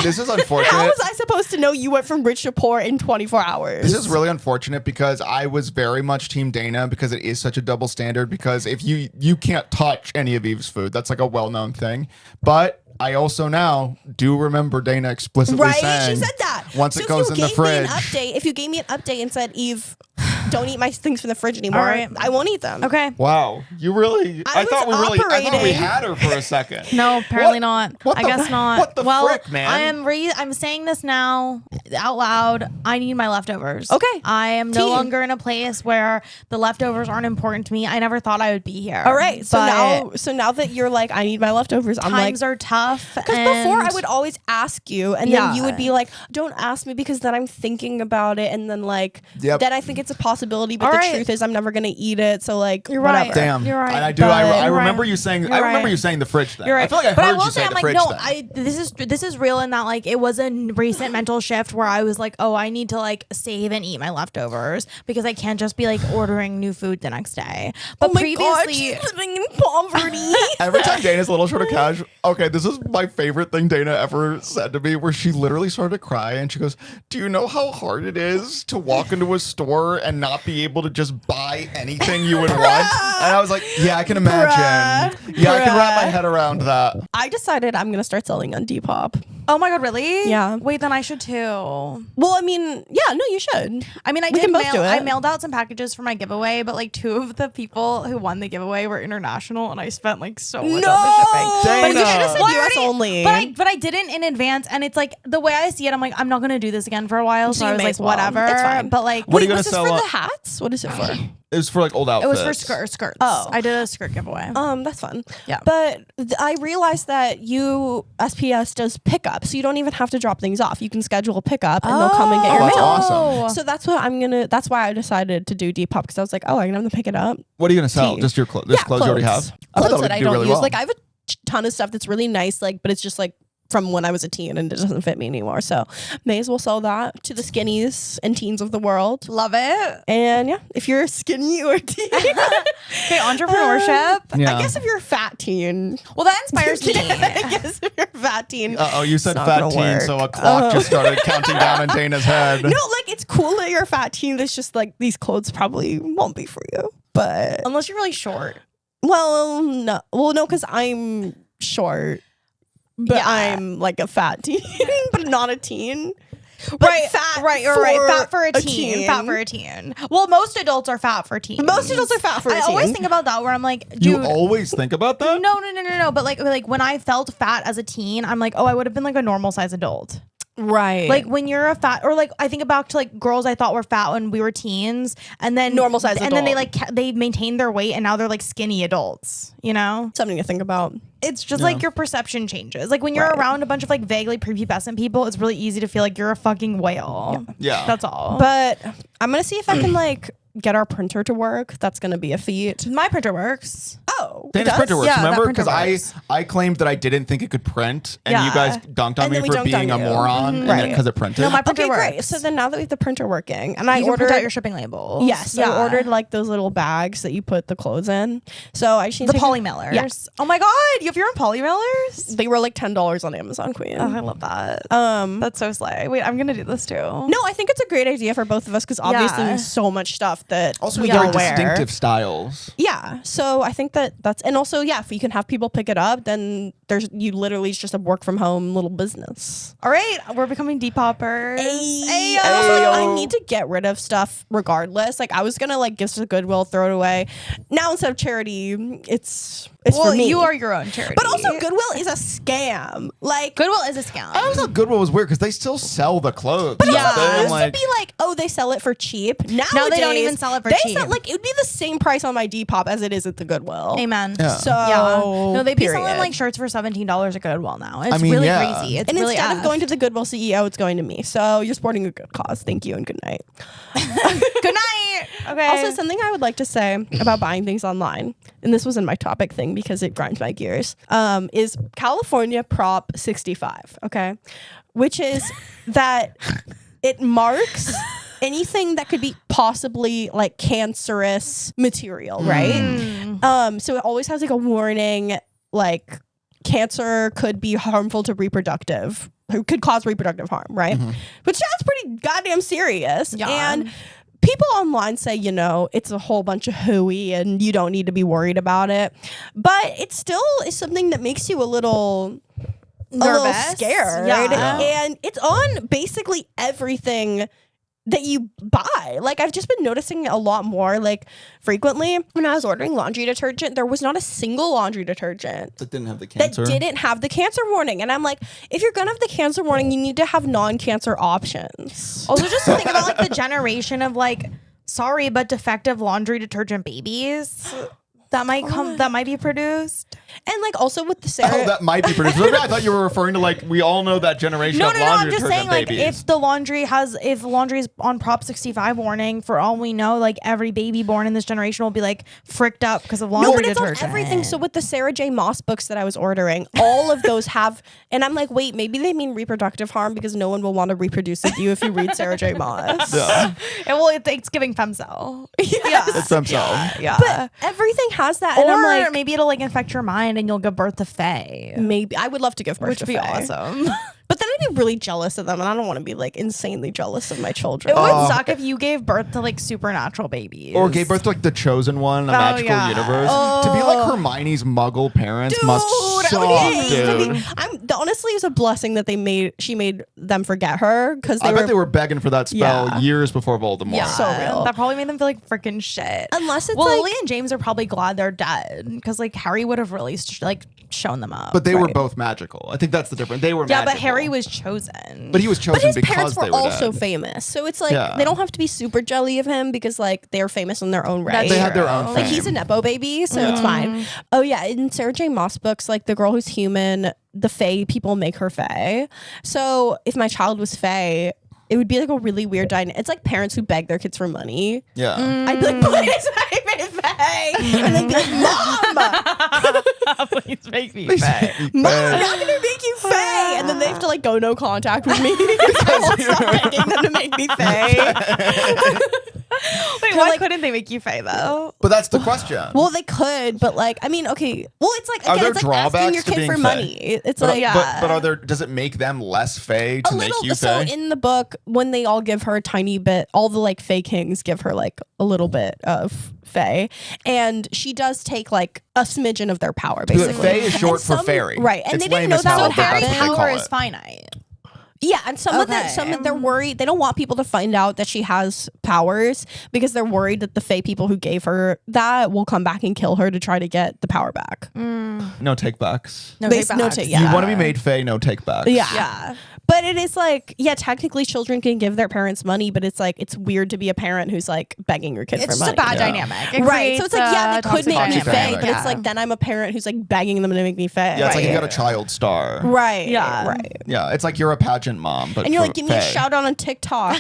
This is How unfortunate. was I supposed to know you went from rich to poor in 24 hours? This is really unfortunate because I was very much Team Dana because it is such a double standard. Because if you can't touch any of Eve's food, that's like a well-known thing. But I also now do remember Dana explicitly right? saying, She said that. once So it goes if in you the gave me an fridge. update, if you gave me an update and said, Eve, don't eat my things from the fridge anymore, All right. I won't eat them. Okay. Wow, you really? I I thought we was operating. had her for a second. No, apparently What? not. What I the- guess not. what the well, frick, man? I'm saying this now out loud. I need my leftovers. Okay. I am no Team. longer in a place where the leftovers aren't important to me. I never thought I would be here. All right. But So now that you're like, I need my leftovers, I'm like, times are tough. because before I would always ask you, and Yeah. then you would be like, "Don't ask me because then I'm thinking about it, and then like, Yep. then I think it's a possibility, but All the right. truth is I'm never gonna eat it." So like, You're whatever. right. Damn. You're right. And I do. But- I You're remember right. you saying. You're I remember right. you saying the fridge thing. You're right. I feel like I but heard I will you say say, the I'm like, fridge no, thing. this is real in that like it was a recent mental shift where I was like, oh, I need to like save and eat my leftovers because I can't just be like ordering new food the next day. But Oh my God, previously, she's living in poverty. Every time Dana's a little short of cash, okay, this is my favorite thing Dana ever said to me, where she literally started to cry and she goes, "Do you know how hard it is to walk into a store and not be able to just buy anything you would want?" And I was like, "Yeah, I can imagine. Yeah, I can wrap my head around that." I decided I'm gonna start selling on Depop. oh my god, really? Yeah. Wait, then I should too. Well, I mean, yeah, no, you should. I mean, I We did can both mail. do it. I mailed out some packages for my giveaway, but like 2 of the people who won the giveaway were international, and I spent like so much on the shipping. Dana. But You should've said I US only. But I didn't in advance, and it's like the way I see it. I'm like, I'm not gonna do this again for a while, so you I was may like, as well. whatever. It's fine. But like, What are you Wait, gonna was this sell? for the hats? What is it for? It was for like old it outfits. was for skirts. Oh. I did a skirt giveaway. That's fun. Yeah. But I realized that SPS does pickup, so you don't even have to drop things off. You can schedule a pickup and they'll come and get Oh, your that's mail. awesome. So that's why I decided to do Depop, because I was like, oh, I can have them pick it up. What are you gonna sell? Tea. Just your clothes? Just clothes you already have? I thought Clothes we that I could do don't really use. well. Like I have a ton of stuff that's really nice, like, but it's just like from when I was a teen and it doesn't fit me anymore. So may as well sell that to the skinnies and teens of the world. Love it. And yeah, if you're skinny or teen, Okay, entrepreneurship. Yeah. I guess if you're a fat teen, Well, that inspires me. I guess if you're a fat teen. Uh-oh, you said not fat gonna teen, work. so a clock just started counting down in Dana's head. No, like it's cool that you're a fat teen. That's just like these clothes probably won't be for you. But Unless you're really short. no, because I'm short, but Yeah. I'm like a fat teen, but not a teen. But fat Fat for a teen. Fat for a teen. Well, most adults are fat for teens. Most adults are fat for a teen. I always think about that where I'm like, dude. You always think about that? No. But like when I felt fat as a teen, I'm like, oh, I would have been like a normal size adult. Right. Like when you're a fat, or like I think about to like girls I thought were fat when we were teens, and then normal size and adult. then they like they maintained their weight, and now they're like skinny adults. You know, Something to think about. it's just like your perception changes. Like when you're around a bunch of like vaguely prepubescent people, it's really easy to feel like you're a fucking whale. Yeah. That's all. But I'm gonna see if I can like get our printer to work. That's gonna be a feat. my printer works. Oh, Dana's printer works. Yeah, that Remember? printer Because works. I claimed that I didn't think it could print, and you Yeah. guys dunked on And me then we for dunked on being a you. moron Right. because it printed. No, my printer Okay, works. great. So then now that we have the printer working, and I You can ordered print out your shipping labels. yes, I ordered like those little bags that you put the clothes in. So I just need the to poly mailers. Yes. Oh my god, if you're on poly mailers. They were like $10 on Amazon, Queen. Oh, I love that. That's That's so slay. Wait, I'm gonna do this too. no, I think it's a great idea for both of us because obviously there's so much stuff that also, we very don't wear. distinctive styles. Yeah, so I think that's and also if you can have people pick it up, then you literally it's just a work from home little business. All right, we're becoming Depoppers. And also, like, I need to get rid of stuff regardless. Like I was gonna like give to Goodwill, throw it away. Now instead of charity, it's Well, for me. you are your own charity. But also Goodwill is a scam. Like Goodwill is a scam. I always thought Goodwill was weird because they still sell the clothes. But Yeah. also, it I'm used like, to be like, oh, they sell it for cheap. Now they don't even sell it for cheap. Like it would be the same price on my Depop as it is at the Goodwill. Amen. Yeah. So Yeah. No, they be selling period. like shirts for $17 at Goodwill now. It's I mean, really yeah. crazy. It's And really instead of F. going to the Goodwill CEO, it's going to me. So you're supporting a good cause. Thank you and good night. Good night. Okay. Also, something I would like to say about buying things online, and this was in my topic thing because it grinds my gears, is California Prop 65, okay? Which is that it marks anything that could be possibly like cancerous material, right? So it always has like a warning, like cancer could be harmful to reproductive, could cause reproductive harm, right? Which sounds pretty goddamn serious. Yeah. And people online say, you know, it's a whole bunch of hooey and you don't need to be worried about it. But it still is something that makes you a little Nervous. scared. Yeah. And it's on basically everything that you buy. Like I've just been noticing a lot more like frequently when I was ordering laundry detergent, there was not a single laundry detergent that didn't have the that cancer. didn't have the cancer warning. And I'm like, if you're gonna have the cancer warning, you need to have non-cancer options. Also, just to think about like the generation of like, sorry, but defective laundry detergent babies that might come, that might be produced. And like also with the Sarah Oh, that might be pretty. I thought you were referring to like we all know that generation No, of no, no. laundry I'm just detergent saying, like, babies. if laundry's on Prop 65 warning, for all we know, like every baby born in this generation will be like fricked up because of laundry no, but it's detergent. on everything. So with the Sarah J. Moss books that I was ordering, all of those have, and I'm like, wait, maybe they mean reproductive harm because no one will want to reproduce with you if you read Sarah J. Moss. Yeah. And well, it's giving femcell. It's themselves. Yeah. But everything has that, and or I'm like, maybe it'll like infect your mind and you'll give birth to Faye. maybe I would love to give birth Which to would be Faye. awesome. But then I'd be really jealous of them, and I don't want to be like insanely jealous of my children. It would suck if you gave birth to like supernatural babies. Or gave birth to like the chosen one, a magical yeah. universe. To be like Hermione's Muggle parents must suck, dude. Honestly, it's a blessing that she made them forget her because I bet they were begging for that spell Yeah. years before Voldemort. Yeah, So real. That probably made them feel like freaking shit. Unless it's well, like- Lily and James are probably glad they're dead because like Harry would have really like shown them up. But they were Right. both magical. I think that's the difference. They were yeah, magical. but Harry was chosen. But he was But chosen his because parents were they were also dead. famous, so it's like Yeah. they don't have to be super jelly of him because like they're famous in their own right. That's They had their own true. Like he's a fame. nepo baby, so it's fine. Oh yeah, in Sarah J. Moss books, like the girl who's human, the Fae people make her Fae. So if my child was Fae, it would be like a really weird dynamic. It's like parents who beg their kids for money. Yeah. I'd be like, please make me Fae, and they'd be like, Mom, Please make me Faye. Mom, I'm not gonna make you Fae, and then they have to like go no contact with me because I won't stop begging them to make me Fae. Wait, why couldn't they make you Faye though? But that's the question. Well, they could, but like, I mean, okay. Well, it's like Are again, there it's like asking drawbacks your to kid being for Fae? money. It's But, like but are there? Does it make them less Fae to a make little. you So Fae? in the book, when they all give her a tiny bit, all the like Fae kings give her like a little bit of Fae, and she does take like a smidgen of their power, basically. Fae is short And for fairy. right? And It's they didn't lame know as that hell, would but that's Fairy what they happen. call power it. is finite. Yeah, and some of they're worried. They don't want people to find out that she has powers because they're worried that the Fae people who gave her that will come back and kill her to try to get the power back. No take backs. No, They- take no backs. take- You yeah. want to be made Fae, no take backs. Yeah. But it is like, yeah, technically children can give their parents money, but it's like, it's weird to be a parent who's like begging your kid It's for just money. a bad Yeah. dynamic. It Right. So it's like, yeah, they could creates a make me toxic Fae, dynamic. but it's like, then I'm a parent who's like begging them to make me Fae. Yeah, it's like you Right. got a child star. Right. Yeah. Right. Yeah, it's like you're a pageant mom, but And you're for like, give me a Fae. shout out on TikTok.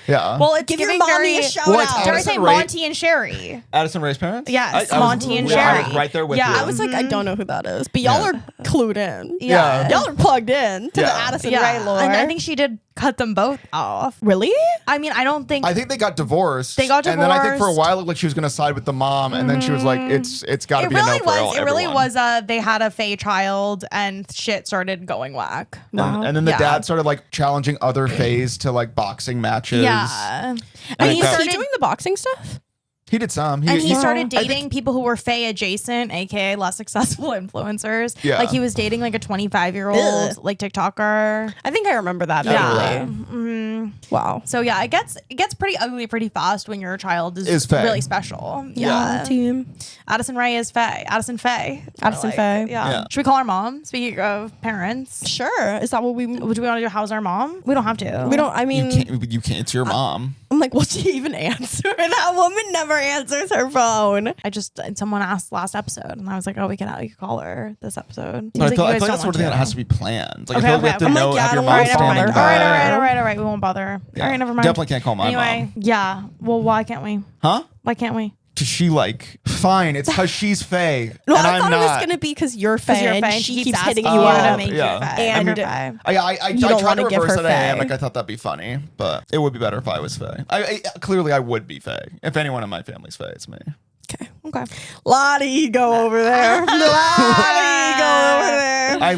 Yeah. Well, it's Give your giving mommy very, a shout Well, it's out. Dare I say Addison Rae- Monty and Sherry? Addison Rae's parents? Yes, I was- Monty and yeah, I Sherry. was right there with Yeah, you. I was like, I don't know who that is, but y'all Yeah. are clued in. Yeah. Y'all are plugged in to Yeah. the Addison Rae lore. And I think she did cut them both off. Really? I mean, I don't think I think they got divorced. They got And then I think for a divorced. while it looked like she was going to side with the mom, and then she was like, it's got to it be a really no for was. It really everyone. was. They had a Fae child, and shit started going whack. And then the Yeah. dad started like challenging other Faes to like boxing matches. Yeah, And And it he's got- he doing the boxing stuff? He did some. and he started I think- dating people who were Fae adjacent, aka less successful influencers. Yeah. Like he was dating like a 25-year-old Ugh. like TikToker. I think I remember that. Yeah. Actually. Wow. So yeah, it gets pretty ugly pretty fast when your child Is Fae. really special. Yeah. Team. Addison Rae is Fae. Addison Fae. Addison Fae. Yeah. Yeah. Should we call our mom? Speaking of parents, Sure. Is that what we? would we want to do house our mom? We don't have to. We don't. I mean, You can't. It's your mom. I'm like, will she even answer? That woman never answers her phone. Someone asked last episode, and I was like, oh, we can call her this episode. But I feel like "You guys that's the don't sort of thing want that has to be planned. Like Okay, I feel like we have okay. to I'm like, know, yeah, have your don't mom worry, Never standing mind. by. All right. We won't bother. Yeah. All right, never mind. Definitely can't call my anyway, mom. yeah. Well, why can't we? Huh? Why can't we? Does she like? Fine. It's because she's Fae, No, and I I'm thought not. it was gonna be because you're Fae, You're and Fae, she keeps asking hitting you to up. make yeah. you Fae. And I'm Fae. I You don't tried wanna to give reverse her that Fae. like I thought that'd be funny, but it would be better if I was Fae. Clearly I would be Fae. If anyone in my family's Fae, it's me. Okay. Lot of ego over there. Lot of ego over there. I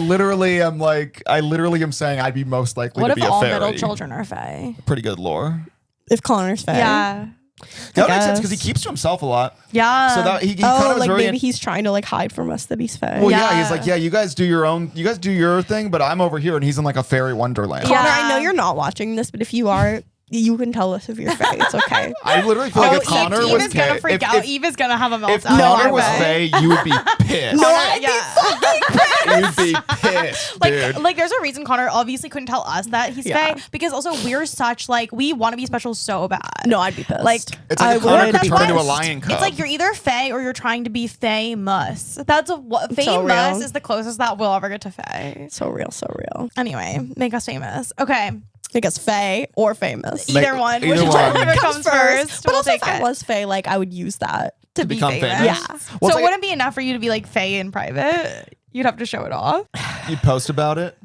literally am saying I'd be most likely What to if be a all fairy. middle children are Fae? Pretty good lore. If Connor's Fae. Yeah. That makes sense because he guess. keeps to himself a lot. Yeah. So that he Oh, kind of was like very. maybe he's trying to like hide from us that he's Fae. well, Yeah. yeah, he's like, yeah, you guys do your thing, but I'm over here, and he's in like a fairy wonderland. Yeah. Connor, I know you're not watching this, but if you are, you can tell us if you're Fae. It's okay. I literally feel like if Connor Eve was is gonna Fae- freak out. Eve is gonna have a meltdown. if Connor No, was Fae. Fae, you would be pissed. No, I'd I'd yeah. You'd be pissed, dude. Like there's a reason Connor obviously couldn't tell us that he's Yeah. Fae because also we're such like we want to be special so bad. No, I'd be pissed. Like, It's like I if Connor would could be turn into a pissed. lion cub. it's like you're either Fae or you're trying to be famous. That's what So famous real. is the closest that we'll ever get to Fae. So real, so real. Anyway, make us famous. Okay, I guess Fae or famous. either one. either Whichever one. one comes first. But we'll also, take if I it. was Fae, like I would use that. to be become famous. famous. Yeah. Well, So it's it like- wouldn't be enough for you to be like Fae in private. You'd have to show it off. You'd post about it.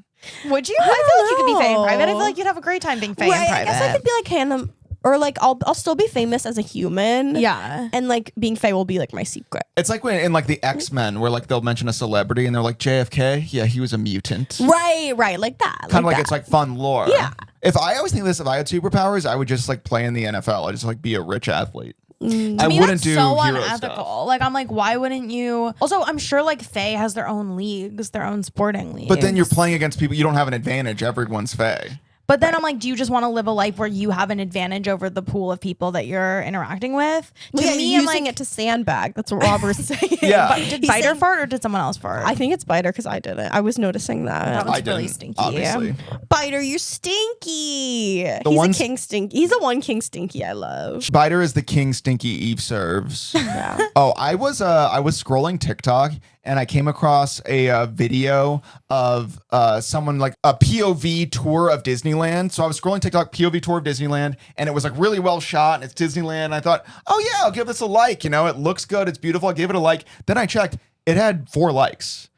Would you? I feel like you could be Fae in know. private. I feel like you'd have a great time being Fae in Right, private. I guess I could be like Hannah, or like I'll still be famous as a human. Yeah. And like being Fae will be like my secret. It's like when in like the X-Men where like they'll mention a celebrity and they're like JFK, yeah, he was a mutant. Right, like that. Kind of like that. it's like fun lore. Yeah. If I always think this, if I had superpowers, I would just like play in the NFL. I just like be a rich athlete. I To me, wouldn't that's do so hero unethical. stuff. Like I'm like, why wouldn't you? Also, I'm sure like Fae has their own leagues, their own sporting leagues. But then you're playing against people. You don't have an advantage. Everyone's Fae. But then I'm like, do you just want to live a life where you have an advantage over the pool of people that you're interacting with? To yeah, me, you're I'm using like, it to sandbag. That's what Robert's saying. Yeah. did He's Biter saying- fart or did someone else fart? I think it's Biter because I didn't. I was noticing that. That was I really didn't, stinky. obviously. Biter, you're stinky. He's ones- a King Stinky. He's the one King Stinky I love. Biter is the King Stinky Eve serves. Yeah. Oh, I was scrolling TikTok and I came across a video of someone like a POV tour of Disneyland. So I was scrolling TikTok POV tour of Disneyland and it was like really well shot and it's Disneyland. And I thought, oh yeah, I'll give this a like. You know, it looks good. It's beautiful. I gave it a like. Then I checked. It had 4 likes.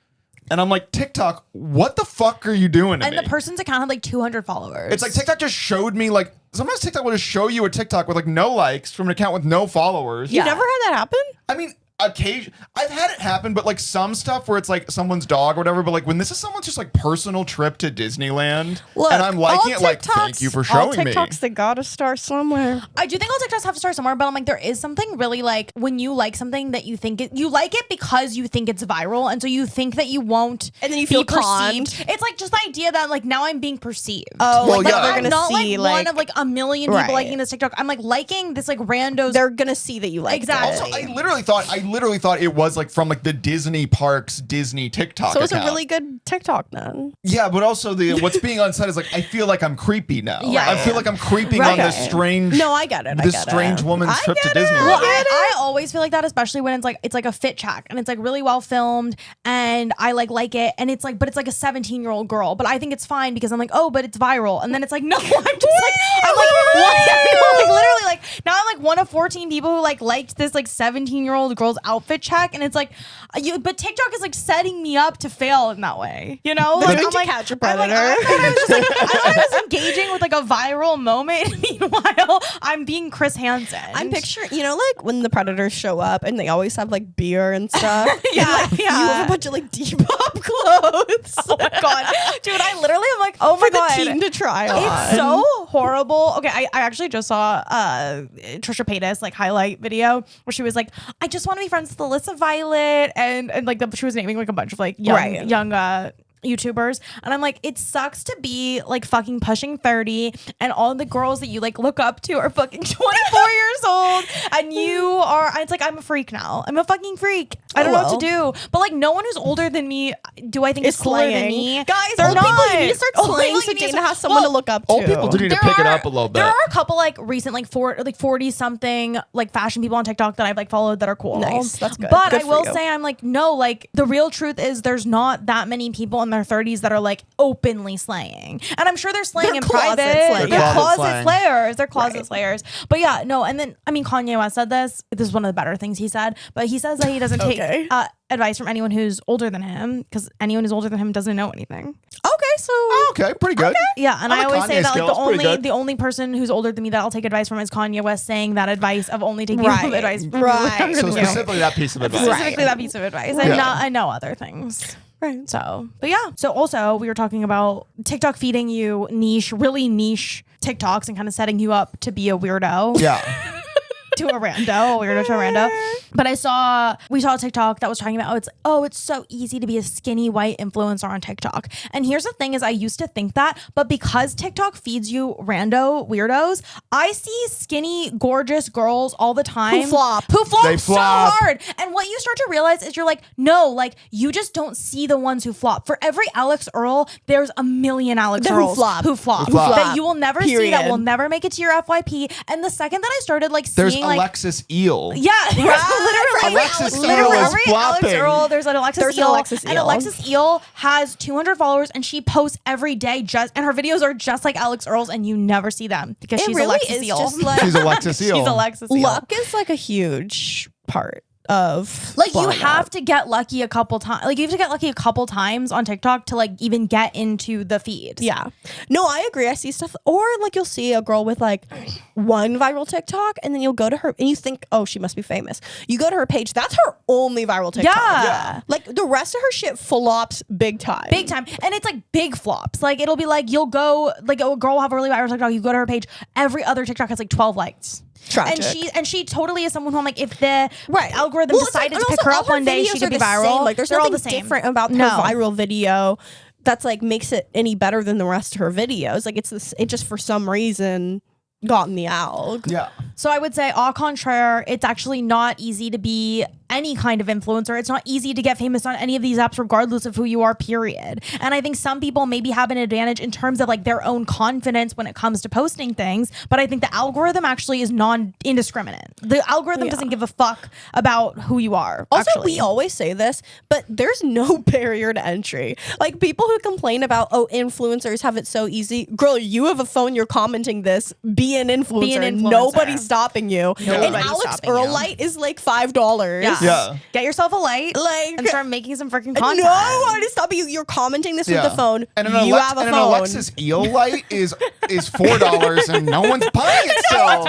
And I'm like, TikTok, what the fuck are you doing to And me? the person's account had like 200 followers. It's like TikTok just showed me like sometimes TikTok will just show you a TikTok with like no likes from an account with no followers. Yeah. You've never had that happen? I mean, occasion I've had it happen, but like some stuff where it's like someone's dog or whatever, but like when this is someone's just like personal trip to Disneyland Look, and I'm liking all it, like, TikToks- thank you for all showing me. TikToks, they gotta start somewhere. I do think all TikToks have to start somewhere, but I'm like, there is something really like when you like something that you think you like it because you think it's viral, and so you think that you won't, And then you be feel perceived. conned. It's like just the idea that like now I'm being perceived. Oh, Well, like yeah. they're I'm gonna not see like one of like a million people Right. liking this TikTok. I'm like liking this like randos. they're gonna see that you like Exactly. it. Also, I literally thought it was like from like the Disney parks Disney TikTok So it's account. a really good TikTok then. Yeah, but also what's being unsaid is like I feel like I'm creepy now. Yeah. I feel like I'm creeping on this strange No, I get it. I this get strange it. woman's I trip to get it. Disneyland. Well, I always feel like that, especially when it's like a fit check and it's like really well filmed and I like it and it's like, but it's like a 17-year-old girl, but I think it's fine because I'm like, oh, but it's viral, and then it's like, no, I'm just like, I'm like, what? Like literally, like now I'm like one of 14 people who like liked this like 17-year-old girl's outfit check, and it's like, but TikTok is like setting me up to fail in that way, you know? They're Like, going I'm to like, catch a I'm like, predator. I thought I was just like, I thought I was engaging with like a viral moment. Meanwhile, I'm being Chris Hansen. I'm picturing, you know, like when the predators show up and they always have like beer and stuff. Yeah, and, like, yeah. You have a bunch of like Depop clothes. Oh my god, dude! I literally am like, oh my for god, the team to try on. it's so horrible. Okay, I actually just saw Trisha Paytas like highlight video where she was like, I just want to be friends with Alyssa Violet, and like she was naming like a bunch of like young YouTubers, and I'm like, it sucks to be like fucking pushing 30 and all the girls that you like look up to are fucking 24 years old and you are, it's like, I'm a freak now. I'm a fucking freak. I don't know what to do. But like no one who's older than me, do I think is cooler than me? Guys, They're old not. people, you need to start Old slaying people, so you need to Dana start- has someone well, to look up to. Old people do need to pick it up a little bit. There are a couple like recent like 40 something like fashion people on TikTok that I've like followed that are cool. Nice. That's good. But Good I for will you. say I'm like, no, like the real truth is there's not that many people in their 30s that are like openly slaying. And I'm sure they're slaying They're in closet private. slaying. They're They're closet closet slaying. slayers. They're closet slayers. But yeah, no, and then I mean Kanye West said this. This is one of the better things he said. But he says that he doesn't Okay. take advice from anyone who's older than him because anyone who's older than him doesn't know anything. Okay, so Okay, pretty good. Yeah, and On I the always say Kanye that like scale, it's pretty good. the only person who's older than me that I'll take advice from is Kanye West saying that advice of only taking Right, advice from right. people younger So than you. specifically that piece of advice. Specifically that piece of advice. And Yeah. I know other things. right. So, but yeah. So also we were talking about TikTok feeding you really niche TikToks and kind of setting you up to be a weirdo. Yeah. To a weirdo to a rando. But we saw a TikTok that was talking about, it's so easy to be a skinny white influencer on TikTok. And here's the thing is I used to think that, but because TikTok feeds you rando weirdos, I see skinny, gorgeous girls all the time. Who flop They so flop. hard. And what you start to realize is you're like, no, like you just don't see the ones who flop. For every Alex Earl, there's a million Alex Who Earls flop. who flop. Who flop. That you will never see, that Period. will never make it to your FYP. And the second that I started like There's seeing like Alexis Eel. yeah, literally. Alexis Eel literally, is every flopping. Alex Earl, there's an There's an Eel. Alexis And Eel. Alexis Eel has 200 followers and she posts every day and her videos are just like Alex Earl's and you never see them because It she's really Alexis is Eel. just like She's Alexis Eel. She's Alexis Eel. luck is like a huge part of Like you blowing have up. to get lucky a couple times. Like you have to get lucky a couple times on TikTok to like even get into the feed. Yeah. No, I agree. I see stuff, or like you'll see a girl with like one viral TikTok, and then you'll go to her and you think, oh, she must be famous. You go to her page, that's her only viral TikTok. Yeah. Like the rest of her shit flops big time. Big time. And it's like big flops. Like it'll be like you'll go like a girl will have a really viral TikTok. You go to her page. Every other TikTok has like 12 likes. Tragic. And she totally is someone who I'm like, if the Right. algorithm Well, it's like- decided and to pick also her all up one day, videos she could are be the viral. same. Like there's They're all nothing the same. different about No. her viral video that's like makes it any better than the rest of her videos. Like it's this, it just for some reason got in the alg. Yeah. So I would say, au contraire, it's actually not easy to be any kind of influencer. It's not easy to get famous on any of these apps, regardless of who you are, period. And I think some people maybe have an advantage in terms of like their own confidence when it comes to posting things. But I think the algorithm actually is indiscriminate. The algorithm doesn't give a fuck about who you are. Also, actually. we always say this, but there's no barrier to entry. Like people who complain about, oh, influencers have it so easy. Girl, you have a phone, you're commenting this. Be an influencer. Be an influencer. Nobody's stopping you. And Nobody's Alex stopping Earl you. light is like $5. Yeah. Yeah. Get yourself a light Like- and start making some freaking content. No one is stopping you. You're commenting this with the phone. And You have a an phone. Alexis Eel light is $4 and no one's buying it still.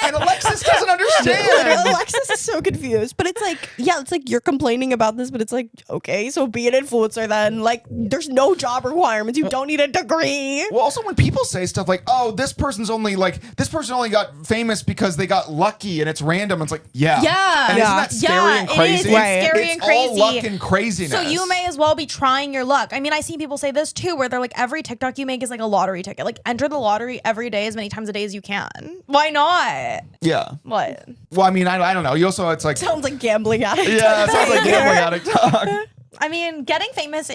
And Alexis doesn't understand. Alexis is so confused, but it's like, yeah, it's like you're complaining about this, but it's like, okay, so be an influencer then. Like, there's no job requirements. You don't need a degree. Well, also when people say stuff like, "Oh, this person only got famous because they got lucky and it's random," it's like, yeah, and isn't that scary and crazy? It is scary it's and crazy. all luck and craziness. So you may as well be trying your luck. I mean, I see people say this too, where they're like, every TikTok you make is like a lottery ticket. Like, enter the lottery every day as many times a day as you can. Why not? Yeah. What? Well, I mean, I don't know. You also, it's like, Sounds like gambling addict. yeah, it sounds like gambling addict talk. I mean, trying to get famous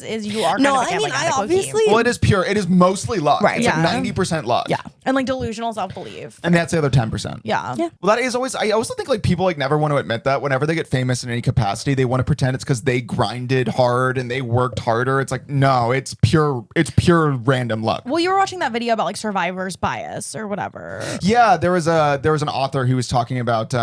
is you are No, kind of a I mean, gambling I addict, low-key. obviously. Well, it is pure. It is mostly luck. Right. It's Yeah. like 90% luck. Yeah. and like delusional self-belief. And that's the other 10%. Yeah. Well, that is always, I also think like people like never want to admit that whenever they get famous in any capacity, they want to pretend it's because they grinded hard and they worked harder. It's like, no, it's pure random luck. Well, you were watching that video about like survivor's bias or whatever. Yeah, there was an author who was talking about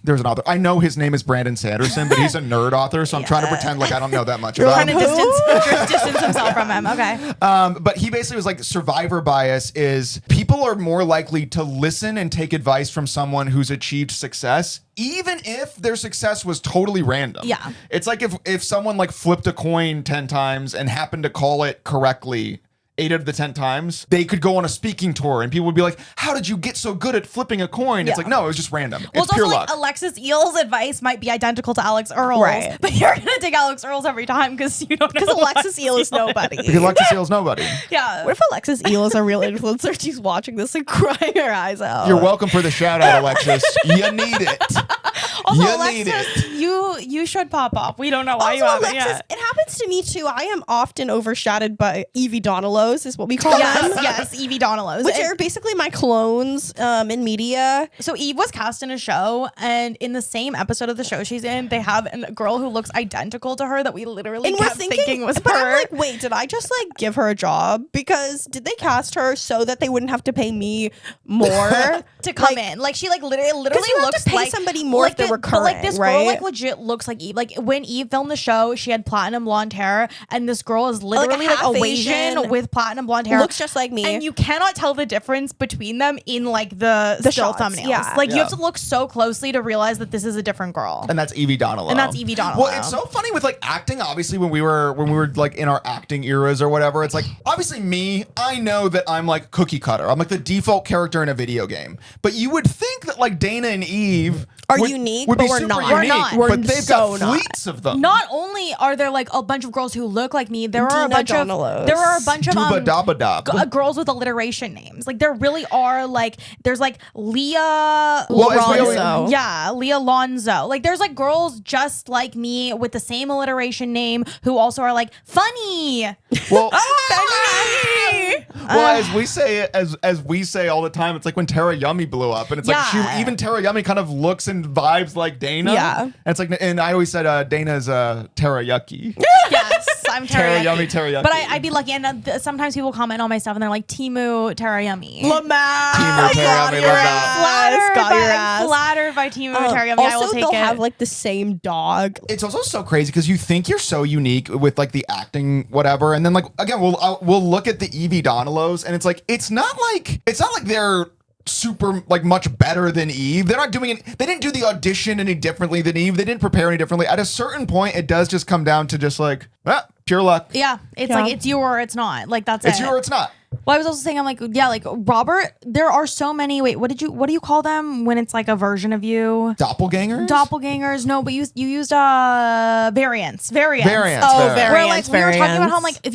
there was an author. I know his name is Brandon Sanderson, but he's a nerd author, so I'm trying to pretend like I don't know that much about Trying him. to distance himself from him. Okay. But he basically was like, survivor bias is people are more likely to listen and take advice from someone who's achieved success, even if their success was totally random. Yeah. It's like if someone like flipped a coin 10 times and happened to call it correctly 8 out of the 10 times, they could go on a speaking tour and people would be like, how did you get so good at flipping a coin? It's like, no, it was just random. Well, It's pure also luck. like Alexis Eel's advice might be identical to Alex Earl's, Right. but you're gonna take Alex Earl's every time because you don't know. Because Alexis Eel is nobody. Because Alexis Seal's nobody. Yeah. What if Alexis Eel is a real influencer? She's watching this and crying her eyes out. You're welcome for the shout out, Alexis. You need it. Also, You need Alexis, you should pop up. We don't know why you Also, haven't Alexis, yet. it happens to me too. I am often overshadowed by Evie Donalos, is what we call them. Yes, Evie Donalos. Which are basically my clones in media. So Eve was cast in a show, and in the same episode of the show she's in, they have a girl who looks identical to her that we literally And we're kept thinking was but her. I'm like, wait, did I just like give her a job? Because did they cast her so that they wouldn't have to pay me more to come in. Like she like literally you have looks to pay like somebody more if they're But like this recurring, girl right? like legit looks like Eve. Like when Eve filmed the show, she had platinum blonde hair, and this girl is literally like half a Asian Asian. with platinum blonde hair. Looks just like me. And you cannot tell the difference between them in like the still shots, thumbnails. yeah. Like you Yeah. have to look so closely to realize that this is a different girl. And that's Evie Donalo. And that's Evie Donalo. Well, it's so funny with like acting. Obviously, when we were like in our acting eras or whatever, it's like obviously me. I know that I'm like cookie cutter. I'm like the default character in a video game. But you would think that like Dana and Eve Are would, unique, would but be we're super not. unique. We're not. We're But they've so got not. fleets of them. Not only are there like a bunch of girls who look like me, there are a Dina bunch Donalos. of Dooba dabba dab. girls with alliteration names. Like there really are like there's like Leah Well, as we always- Lonzo. Yeah, Leah Lonzo. Like there's like girls just like me with the same alliteration name who also are like funny. Well, Funny. well, as we say all the time, it's like when Tara Yummy blew up, and it's like Yeah. even Tara Yummy kind of looks and vibes like Dana. Yeah. and it's like, and I always said Dana's Tara Yucky. Yes, I'm Tara teriyaki. Yummy, Tara Yucky. But I'd be lucky, and sometimes people comment on my stuff, and they're like Timu teriyami. Lamar. Timu Teriyami, love that. I'm flattered by Timu teriyami. I will Also, take they'll it. have like the same dog. It's also so crazy because you think you're so unique with like the acting, whatever, and then like again, we'll look at the Evie Donalos, and it's like it's not like they're super like much better than Eve. They're not doing it. They didn't do the audition any differently than Eve. They didn't prepare any differently. At a certain point, it does just come down to just like pure luck. Yeah, it's Yeah. like it's you or it's not. Like that's It's it. you or it's not. Well, I was also saying, I'm like, yeah, like Robert. There are so many. Wait, what do you call them when it's like a version of you? Doppelgangers. Doppelgangers. No, but you used variants. Variants. Oh, variants. Where like we were talking about how variants. like if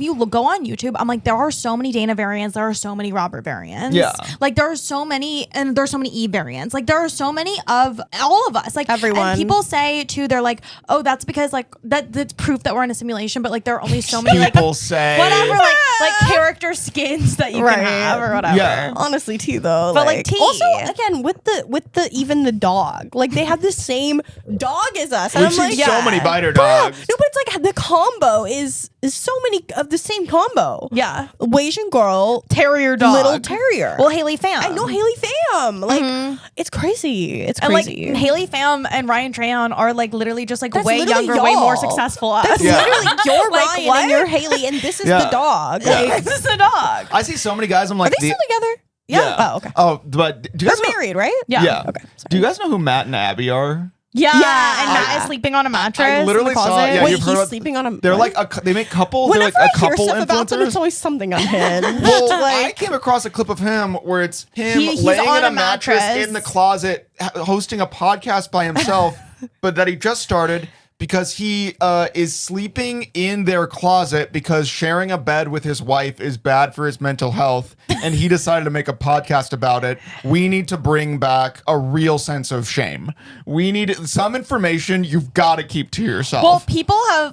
you go on YouTube, I'm like there are so many Dana variants, there are so many Robert variants. Yeah. Like there are so many, and there's so many Eve variants. Like there are so many of all of us. Like Everyone. And people say too, they're like, oh, that's because like that's proof that we're in a simulation. But like there are only so many like People say whatever like character skins that you Right. can have or whatever. Yeah. Honestly, T though. But, like, T. Also, again, with the even the dog, like they have the same dog as us. And We've I'm seen like, so many biter Bro, dogs. no, but it's like the combo is so many of the same combo. Yeah. Asian girl, Terrier dog. little terrier. Well, Haley Pham. I know Haley Pham. Like it's crazy. It's And like crazy. Haley Pham and Ryan Treon are like literally just like That's way literally younger, way more y'all. successful. That's Yeah. literally you're Like, Ryan what? and you're Haley, and this is Yeah. the dog. Yeah. Like, This Who's the dog? I see so many guys. I'm Are like, they still together? yeah. Oh, okay. Oh, but do you They're guys know? married, right? Yeah. Okay. Do you guys know who Matt and Abby are? Yeah, Yeah. and Matt is sleeping on a mattress. I literally in the saw closet. it. Yeah, Wait, you've he's heard of- sleeping on a. They're like they make couple. Whenever they're like a I hear couple stuff about them, it's influencers. always something unhinged. Well, I like, came across a clip of him where it's him He's laying on in a a mattress mattress. in the closet, hosting a podcast by himself, but that he just started because he is sleeping in their closet because sharing a bed with his wife is bad for his mental health, and he decided to make a podcast about it. We need to bring back a real sense of shame. We need some information you've got to keep to yourself. Well,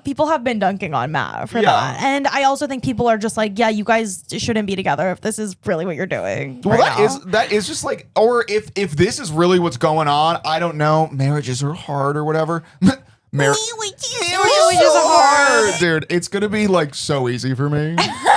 people have been dunking on Matt for Yeah. that, and I also think people are just like, yeah, you guys shouldn't be together if this is really what you're doing. Well, right now. that is just like, or if this is really what's going on, I don't know. Marriages are hard or whatever. Marriages are hard, dude. It's gonna be like so easy for me.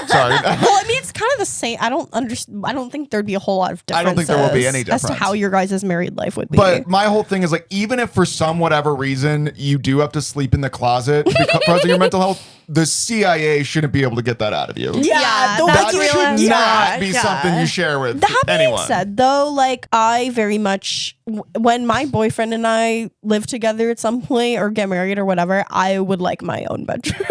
Sorry. well, I mean, it's kind of the same. I don't think there'd be a whole lot of difference. I don't think there will be any as difference. to how your guys' married life would be. But my whole thing is like, even if for some whatever reason you do have to sleep in the closet because of your mental health, the CIA shouldn't be able to get that out of you. yeah, the that's That way you real- should should not be yeah. something you share with That being anyone. said, though, like I very much, when my boyfriend and I live together at some point or get married or whatever, I would like my own bedroom.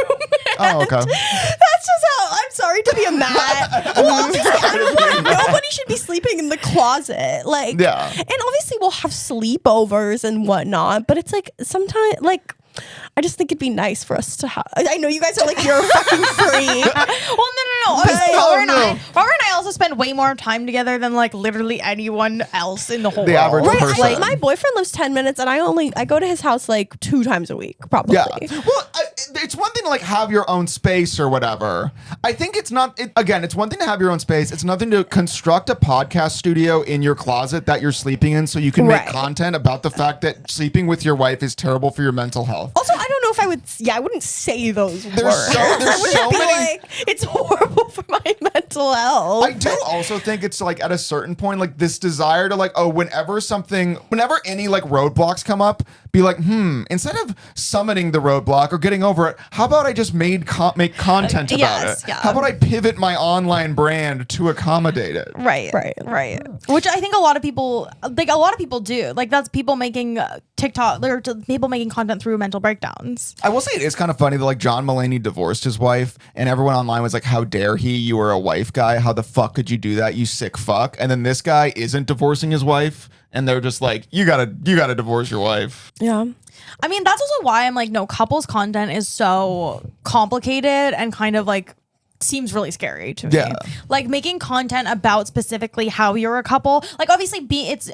Oh, okay. That's just how. I'm sorry to be a Matt. Well, obviously, I don't know. Nobody should be sleeping in the closet. Like, Yeah. And obviously, we'll have sleepovers and whatnot. But it's like sometimes, like, I just think it'd be nice for us to have. I know you guys are like, you're fucking free. Well, no. Honestly, Robert and I also spend way more time together than like literally anyone else in the whole The world. average Right, person. my boyfriend lives 10 minutes, and I go to his house like 2 times a week, probably. Yeah. Well, it's one thing to like have your own space or whatever. I think it's not, again, it's one thing to have your own space. It's nothing to construct a podcast studio in your closet that you're sleeping in so you can make Right. content about the fact that sleeping with your wife is terrible for your mental health. Also, I don't know if I would. Yeah, I wouldn't say those words. There's I wouldn't so be many. like, it's horrible for my mental health. I do also think it's like at a certain point, like this desire to like, whenever any like roadblocks come up, be like, instead of summoning the roadblock or getting over it, how about I just make content about yes, it? yeah. How about I pivot my online brand to accommodate it? Right. Which I think a lot of people do. Like that's people making TikTok, or people making content through mental breakdowns. I will say it is kind of funny that like John Mulaney divorced his wife and everyone online was like, how dare he? You were a wife guy. How the fuck could you do that? You sick fuck. And then this guy isn't divorcing his wife. And they're just like, you gotta divorce your wife. Yeah. I mean, that's also why I'm like, no, couples content is so complicated and kind of like seems really scary to me. Yeah. Like making content about specifically how you're a couple. Like obviously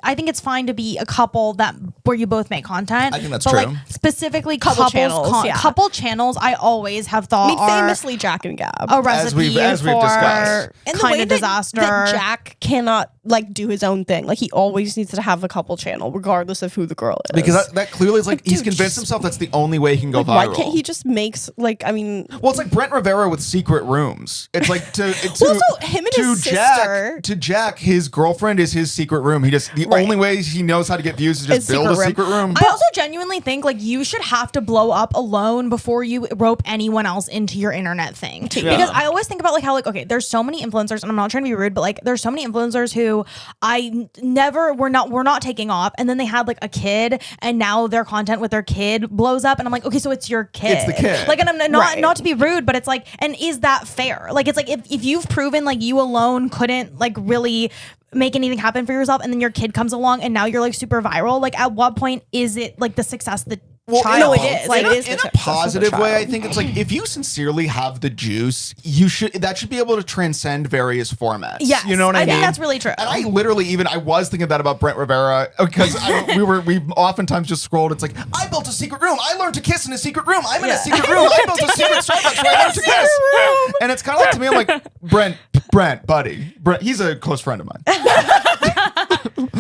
I think it's fine to be a couple that where you both make content. I think that's but true. like specifically Couple channels, yeah. couple channels I always have thought I mean, are famously, Jack and Gab. a recipe as we've for discussed. And the kind way of that- disaster. that Jack cannot like do his own thing. Like he always needs to have a couple channel, regardless of who the girl is. Because that clearly is like he's dude, convinced just- himself that's the only way he can go like, viral. why can't he just makes like? I mean, Well, it's like Brent Rivera with secret rooms. It's like to Well, so him and his sister- Jack, his girlfriend is his secret room. He just the Right. only way he knows how to get views is just Is build a secret room. I also genuinely think like you should have to blow up alone before you rope anyone else into your internet thing. Because I always think about like how like, okay, there's so many influencers, and I'm not trying to be rude, but like there's so many influencers who we're not taking off, and then they had like a kid, and now their content with their kid blows up, and I'm like, okay, so it's your kid. It's the kid. Like, and I'm not Right. not to be rude, but it's like, and is that fair? Like, it's like if you've proven like you alone couldn't like really make anything happen for yourself, and then your kid comes along and now you're like super viral, like at what point is it like the success the child? no, it is. Like, It is in the a success of the positive way, I child. think it's like if you sincerely have the juice, that should be able to transcend various formats. Yes, You know what I mean? I think that's really true. And I was thinking that about Brent Rivera because we've oftentimes just scrolled. It's like, I built a secret room. I learned to kiss in a secret room. I'm in a secret room. I built a secret Starbucks where I learned to kiss. And it's kind of like, to me, I'm like, Brent, buddy. Brent, he's a close friend of mine.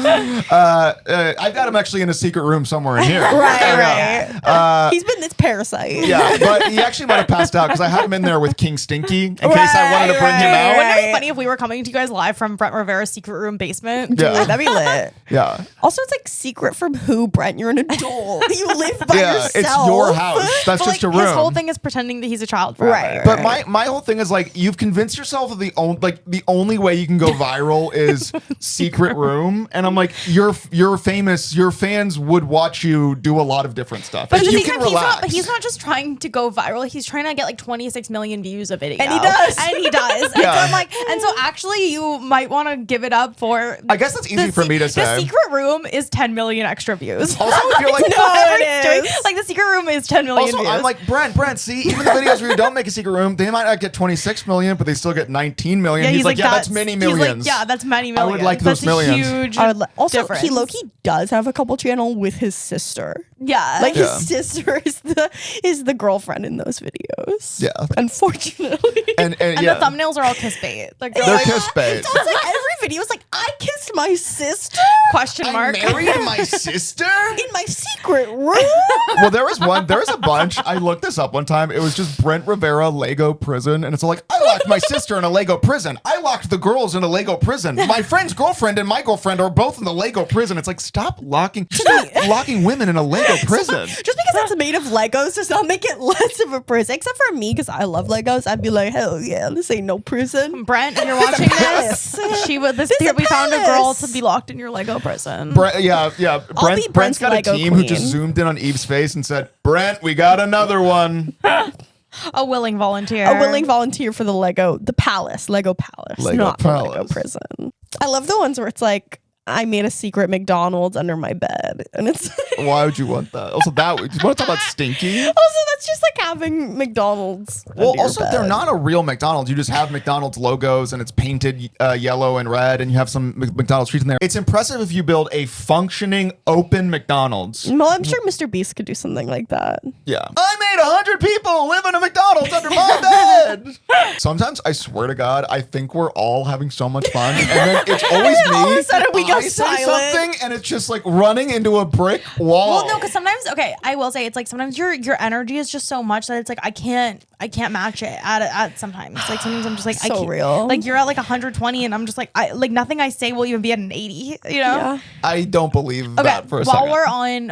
I've got him actually in a secret room somewhere in here. Right. He's been this parasite. Yeah, but he actually might have passed out because I had him in there with King Stinky in case I wanted to bring him out. Wouldn't it be funny if we were coming to you guys live from Brent Rivera's secret room basement? Dude, that'd be lit. Yeah. Also, it's like secret from who, Brent? You're an adult. You live by yourself. It's your house. That's But just a like, room. his whole thing is pretending that he's a child forever. Right. But my whole thing is like you've convinced yourself of the only way you can go viral is secret room, and I'm like you're famous. Your fans would watch you do a lot of different stuff. But If you he's can not, relax. but he's not just trying to go viral. He's trying to get like 26 million views a video. And he does. And he does. And so I'm like, and so actually you might want to give it up for. I guess that's easy for me to say. The secret room is 10 million extra views. Also, I feel like Whatever it he's doing, is. like the secret room is 10 million Also, views. I'm like Brent. See, even the videos where you don't make a secret room, they might not get 26 million, but they still get 19 million. He's like, that's many millions. He's like, that's many I millions. would like those That's millions. A huge Also, difference. he low-key does have a couple channel with his sister. Yeah. Like Yeah. his sister is the girlfriend in those videos. Yeah. Unfortunately. And and yeah, the thumbnails are all kiss bait. Like, they're kiss bait. It's like every video is like, I kissed my sister question I mark. married my sister. in my secret room. Well, there was a bunch. I looked this up one time. It was just Brent Rivera Lego prison, and it's like I locked my sister in a Lego prison. I locked the girls in a Lego prison. My friend's girlfriend and my girlfriend are both in the Lego prison. It's like stop locking women in a Lego prison. Just because it's made of Legos does not make it less of a prison. Except for me, because I love Legos. I'd be like, hell yeah, this ain't no prison. Brent, if you're watching this, we found a girl palace. to be locked in your Lego prison. Brent, be Brent's Brent's got a Lego team who queen. just zoomed in on Eve's face and said, "Brent, we got another one." A willing volunteer. A willing volunteer for the Lego palace, not Palace. the Lego prison. I love the ones where it's like, I made a secret McDonald's under my bed, and it's Why would you want that? Also, you want to talk about Stinky? also that's just like having McDonald's. Well, under your also, bed. they're not a real McDonald's. You just have McDonald's logos and it's painted yellow and red, and you have some McDonald's treats in there. It's impressive if you build a functioning, open McDonald's. Well, I'm sure Mr. Beast could do something like that. Yeah. I made 100 people live in a McDonald's under my bed. Sometimes, I swear to God, I think we're all having so much fun, and then it's always me. All of a sudden we go I say silent. something, and it's just like running into a brick wall. Well, no, because sometimes, I will say it's like sometimes your energy is just so much that it's like I can't match it at sometimes. Like sometimes I'm just like I So can't, real. Like you're at like 120 and I'm just like nothing I say will even be at an 80. You know. Yeah. I don't believe Okay, that for a second.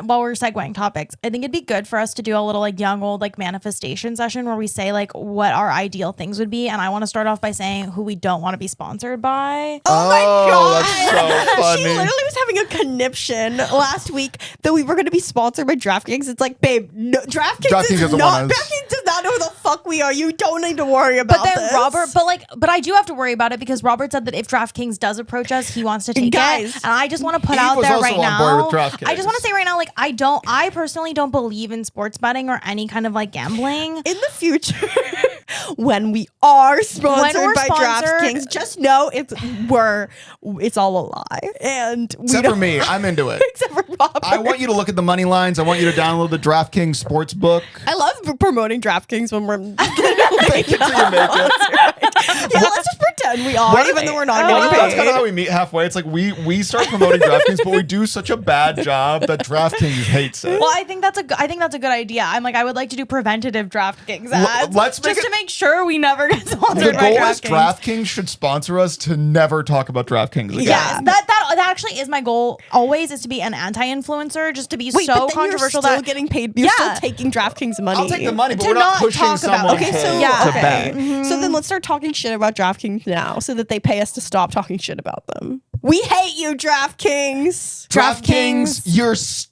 while we're segueing topics, I think it'd be good for us to do a little like young old like manifestation session where we say like what our ideal things would be, and I want to start off by saying who we don't want to be sponsored by. Oh my god, that's so funny. She literally was having a conniption last week that we were going to be sponsored by DraftKings. It's like, babe, no, DraftKings DraftKings is doesn't not. want us. DraftKings does not know who the fuck we are. You don't need to worry about But then this. Robert, but I do have to worry about it because Robert said that if DraftKings does approach us, he wants to take Guys, it. And I just want to put Eve out was there also right on board now. with DraftKings. I just want to say right now, like I personally don't believe in sports betting or any kind of like gambling. in the future, when we are sponsored we're by sponsored- DraftKings, just know it's all a lie. And we Except for don't- me, I'm into it. Except for Robert. I want you to look at the money lines. I want you to download the DraftKings sports book. I love promoting DraftKings when we're Make it so you make it. yeah, let's just pretend we are, even though we're not Well, getting that's kind of paid. how we meet halfway. It's like we start promoting DraftKings, but we do such a bad job that DraftKings hates it. Well, I think that's a good idea. I'm like I would like to do preventative DraftKings ads. let's make just it- to make sure we never get The sponsored by goal is DraftKings. DraftKings should sponsor us to never talk about DraftKings again. Yes, that actually is my goal. Always is to be an anti-influencer, just to be Wait, so but then controversial you're still that getting paid. You're Yeah. still taking DraftKings money. I'll take the money, but To we're not not pushing talk about- someone Okay, so Yeah. to okay. bet. So then let's start talking shit about DraftKings now, so that they pay us to stop talking shit about them. We hate you, DraftKings. DraftKings,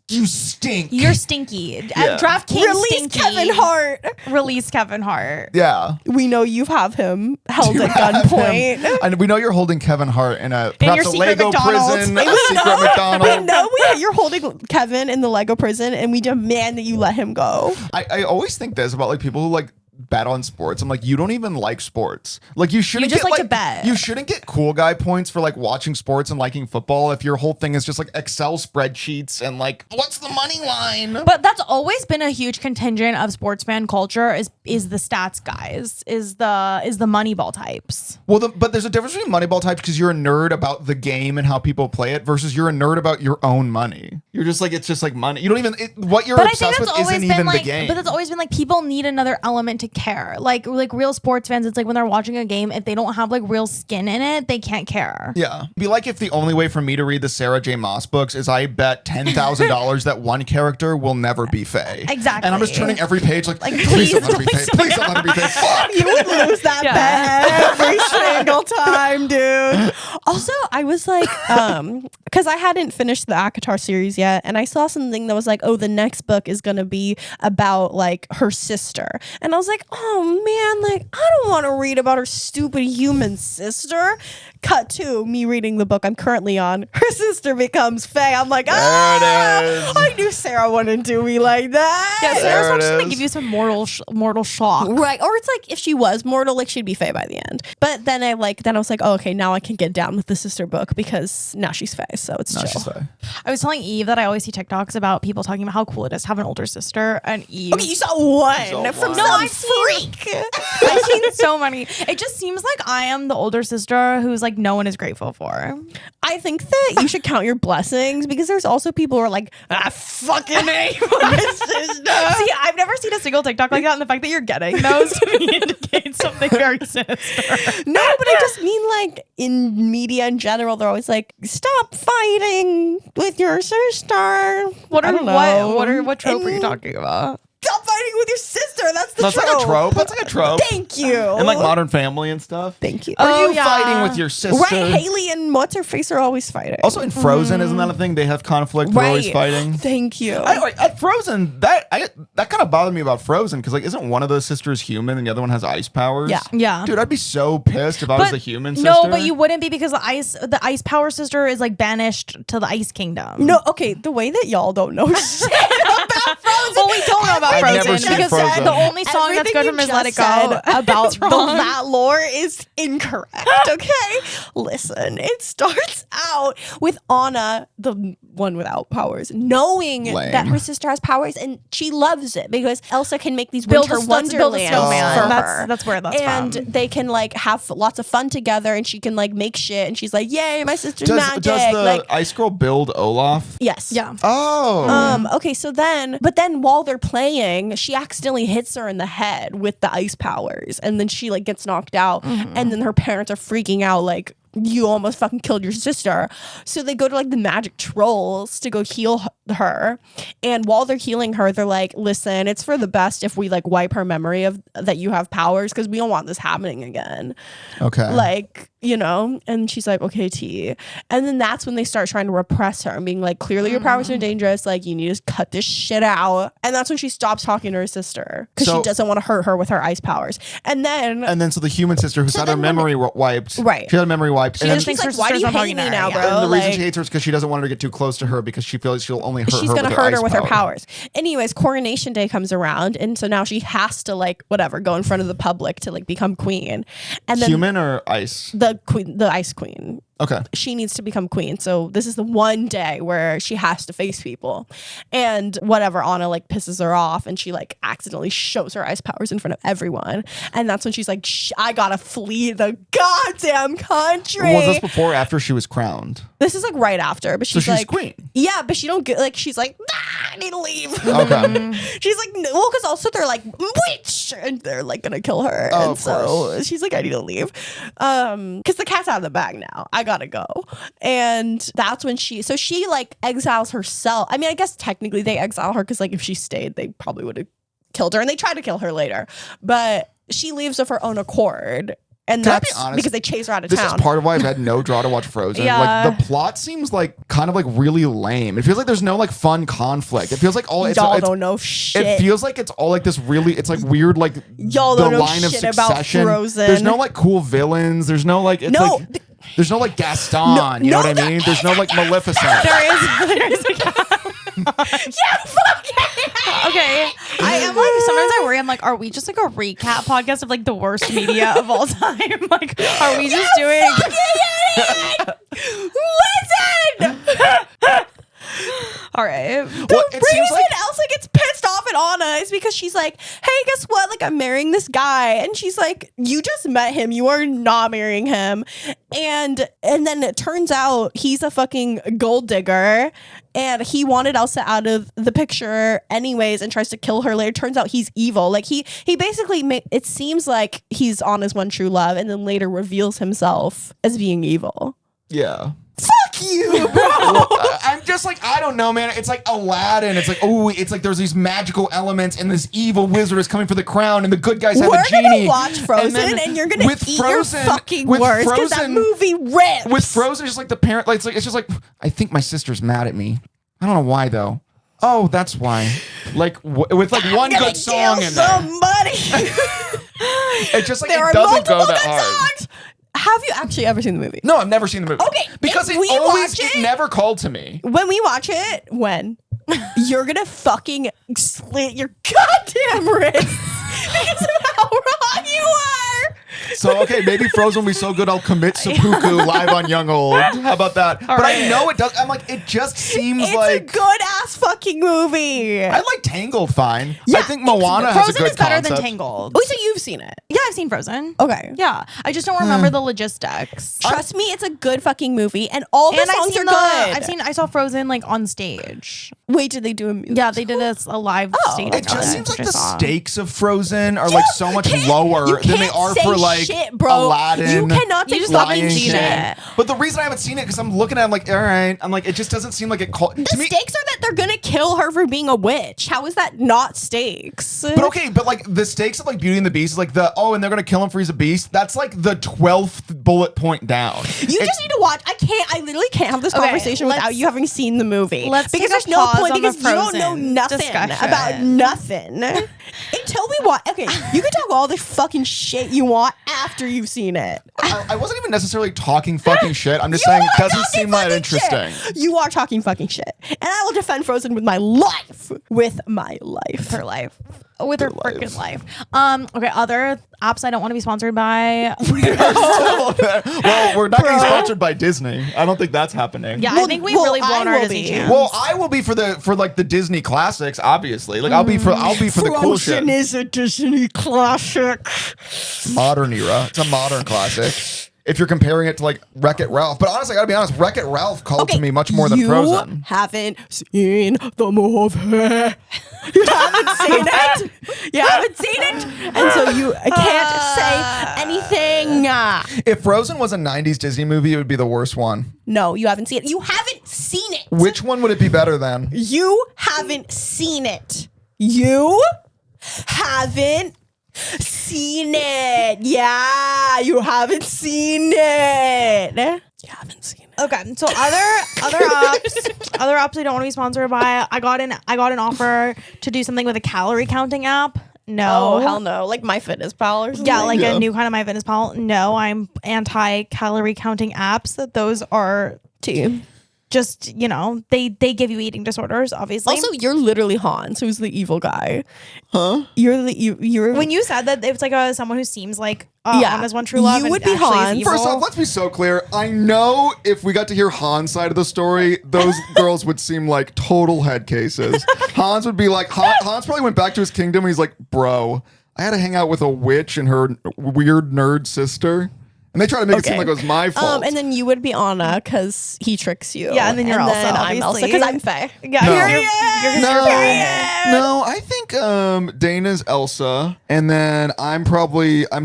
you stink. you're stinky. Yeah. DraftKings Release stinky. Kevin Hart. Release Kevin Hart. Yeah. We know you have him held You at have gunpoint. him. And we know you're holding Kevin Hart in perhaps your a secret Lego McDonald's. prison, We a secret We McDonald's. know you're holding Kevin in the Lego prison, and we demand that you let him go. I always think this about like people who like bet on sports. I'm like, you don't even like sports. Like you shouldn't just get, like to bet. You shouldn't get cool guy points for like watching sports and liking football if your whole thing is just like Excel spreadsheets and like what's the money line. But that's always been a huge contingent of sports fan culture is the stats guys, is the Moneyball types. Well, but there's a difference between Moneyball types because you're a nerd about the game and how people play it versus you're a nerd about your own money. You're just like, it's just like money. You don't even, what you're obsessed with isn't even the game. But that's always been like, people need another element to care. Like real sports fans, it's like when they're watching a game, if they don't have like real skin in it, they can't care. Yeah. Be like if the only way for me to read the Sarah J. Maas books is I bet $10,000 that one character will never be Faye. Exactly. And I'm just turning every page like please don't let her be Faye. Please don't let her be Faye. Fuck. You would lose that bet every single time, dude. Also, I was like, because I hadn't finished the ACOTAR series yet, and I saw something that was like, oh, the next book is gonna be about like her sister, and I was like, oh man, like I don't want to read about her stupid human sister. Cut to me reading the book I'm currently on. Her sister becomes Faye. I'm like, I knew Sarah wouldn't do me like that. Yeah, Sarah's not just gonna give you some mortal shock. Right. Or it's like if she was mortal, like she'd be Faye by the end. But then I was like, oh, okay, now I can get down with the sister book because now she's Faye. So it's chill. She's Faye. I was telling Eve that I always see TikToks about people talking about how cool it is to have an older sister, and Eve. Okay, you saw one from some I've freak. I've seen so many. It just seems like I am the older sister who's like no one is grateful for. I think that you should count your blessings because there's also people who are like, I fucking hate my sister. See, I've never seen a single TikTok like that, and the fact that you're getting those to me indicates something very sinister. No, but I just mean like in media in general, they're always like, stop fighting with your sister. What trope are you And talking about? Stop fighting with your sister. That's the That's trope. like a trope. That's like a trope. Thank you. And like Modern Family and stuff. Thank you. Are you yeah. fighting with your sister? Right, Haley and what's her face are always fighting. Also in Frozen, isn't that a thing? They have conflict. They're always fighting. Thank you. At Frozen, that kind of bothered me about Frozen because like, isn't one of those sisters human and the other one has ice powers? Yeah. Dude, I'd be so pissed if I was the human sister. No, but you wouldn't be because the ice power sister is like banished to the ice kingdom. No, okay, the way that y'all don't know shit about Frozen. Well, we don't know about I've Frozen never seen because Frozen. the only song that's good from is Let It Go. About wrong. that lore is incorrect. Okay, listen. It starts out with Anna, the one without powers, knowing Lame. that her sister has powers, and she loves it because Elsa can make these Build a winter snowman. wonderlands for her. That's where that's and from. they can like have lots of fun together, and she can like make shit, and she's like, "Yay, my sister's magic!" Does the like, ice girl build Olaf? yes, Yeah. Oh. Okay, so then while they're playing, she accidentally hits her in the head with the ice powers, and then she like gets knocked out, and then her parents are freaking out like, you almost fucking killed your sister. So they go to like the magic trolls to go heal her, and while they're healing her, they're like, listen, it's for the best if we like wipe her memory of that you have powers because we don't want this happening again. Okay. Like, you know, and she's like, okay, T. And then that's when they start trying to repress her and being like, clearly your powers are dangerous. Like, you need to cut this shit out. And that's when she stops talking to her sister because she doesn't want to hurt her with her ice powers. And then so the human sister who's had her memory wiped. Right. She had her memory wiped. She and just then, thinks she's like, why do you hate me now, bro? and the reason Like, she hates her is because she doesn't want her to get too close to her because she feels she'll only hurt she's her gonna with hurt her ice with her power. powers. Anyways, coronation day comes around, and so now she has to like whatever go in front of the public to like become queen. And then Human or ice? the queen, the ice queen. Okay. She needs to become queen. So this is the one day where she has to face people. And whatever, Anna like pisses her off and she like accidentally shows her ice powers in front of everyone. And that's when she's like, I gotta flee the goddamn country. Was this before or after she was crowned? This is like right after, but she's she's like queen. Yeah, but she don't get like she's like, I need to leave. Okay. She's like, no, well, because also they're like witch, and they're like gonna kill her, Oh, and of so course. she's like, I need to leave, because the cat's out of the bag now. I gotta go, and that's when she like exiles herself. I mean, I guess technically they exile her because like if she stayed, they probably would have killed her, and they tried to kill her later, but she leaves of her own accord. And Can I be that's honest? because they chase her out of This town. is part of why I've had no draw to watch Frozen. Yeah. Like the plot seems like kind of like really lame. It feels like there's no like fun conflict. It feels like all Y'all don't know shit. It feels like it's all like this really. It's like weird. Like Y'all the don't know line of shit about succession. Frozen. There's no like cool villains. There's no like. It's No, like there's no like Gaston. You know no, what I mean? There's no like Maleficent. There is Okay. I am like, sometimes I worry, I'm like, are we just like a recap podcast of like the worst media of all time? Like, are we just doing. Listen! All right. Well, it seems reason like Elsa gets pissed off at Anna is because she's like, hey, guess what? Like, I'm marrying this guy. And she's like, you just met him. You are not marrying him. And then it turns out he's a fucking gold digger. And he wanted Elsa out of the picture anyways and tries to kill her later. Turns out he's evil. Like, he basically, it seems like he's Anna's one true love and then later reveals himself as being evil. yeah. Fuck you, bro. I'm just like, I don't know, man. It's like Aladdin. It's like, oh, it's like there's these magical elements and this evil wizard is coming for the crown and the good guys have We're a genie. gonna watch Frozen and you're gonna eat your fucking words because that movie rips. With Frozen, just like the parent, like it's just like, I think my sister's mad at me. I don't know why though. Oh, that's why. Like with like one good song in there. Somebody. It's just like There it are doesn't go multiple that good hard. songs. Have you actually ever seen the movie? No, I've never seen the movie. Okay, because if it we always watch it it- never called to me. When we watch it, you're gonna fucking slit your goddamn wrist because of how wrong you are. So okay, maybe Frozen will be so good I'll commit seppuku live on Young Old. How about that? But I know it does. I'm like, it just seems It's like a good ass fucking movie. I like Tangled fine. Yeah, I think Moana has a Frozen good is better concept. than Tangled. Oh, so you've seen it? Yeah, I've seen Frozen. Okay. Yeah. I just don't remember the logistics. Trust me, it's a good fucking movie, and all the And I've songs seen are good. I saw Frozen like on stage. Wait, did they do a music? Yeah, they did a live stage. It on just seems which like I the saw. stakes of Frozen are like so much lower than they are for like shit, bro. Aladdin. You cannot You take just fucking haven't seen shit. it. But the reason I haven't seen it because I'm looking at it, I'm like, all right. I'm like, it just doesn't seem like it called The to me. stakes are that they're gonna kill her for being a witch. How is that not stakes? But okay, but like the stakes of like Beauty and the Beast is like and they're gonna kill him for he's a beast. That's like the 12th bullet point down. You just need to watch. I literally can't have this Okay, conversation without let's- you having seen the movie. let's because take a there's no pause point on the because you don't know Frozen nothing discussion. about nothing until we watch. Okay, you can talk all the fucking shit you want after you've seen it. I wasn't even necessarily talking fucking shit. I'm just You saying are it doesn't talking seem that fucking interesting. shit. You are talking fucking shit, and I will defend Frozen with my life. With my life. Her life. With her freaking life. Okay, other apps I don't want to be sponsored by. Well, we're not getting sponsored by Disney. I don't think that's happening. Yeah, I Well, think we've well, really blown I our will Disney be. chance. Well, I will be for like the Disney classics, obviously. Like I'll be for the cool shit. Frozen is a Disney classic. Modern era. It's a modern classic. If you're comparing it to like Wreck-It Ralph, but honestly, I gotta be honest, Wreck-It Ralph called to me much more than Frozen. You haven't seen the movie. You haven't seen it. You haven't seen it, and so you can't say anything. If Frozen was a '90s Disney movie, it would be the worst one. No, you haven't seen it. You haven't seen it. Which one would it be better than? You haven't seen it. You haven't seen it. Yeah, you haven't seen it. You haven't seen it. Okay, so other apps I don't want to be sponsored by. I got an offer to do something with a calorie counting app. No. Oh, hell no. Like MyFitnessPal or something? Yeah, like Yeah. a new kind of MyFitnessPal. No, I'm anti calorie counting apps. That those are Team. just, they give you eating disorders, obviously. Also, you're literally Hans, who's the evil guy. Huh? You're when you said that it's like someone who seems like Yeah. Anna's one true love, You and would be actually is Hans. evil. First off, let's be so clear. I know if we got to hear Han's side of the story, those girls would seem like total head cases. Hans would be like, Hans probably went back to his kingdom and he's like, bro, I had to hang out with a witch and her weird nerd sister. And they try to make it seem like it was my fault. and then you would be Anna because he tricks you. Yeah, and then you're Elsa, I'm Elsa obviously. because I'm Faye. yeah, No. you're No, I think Dana's Elsa, and then I'm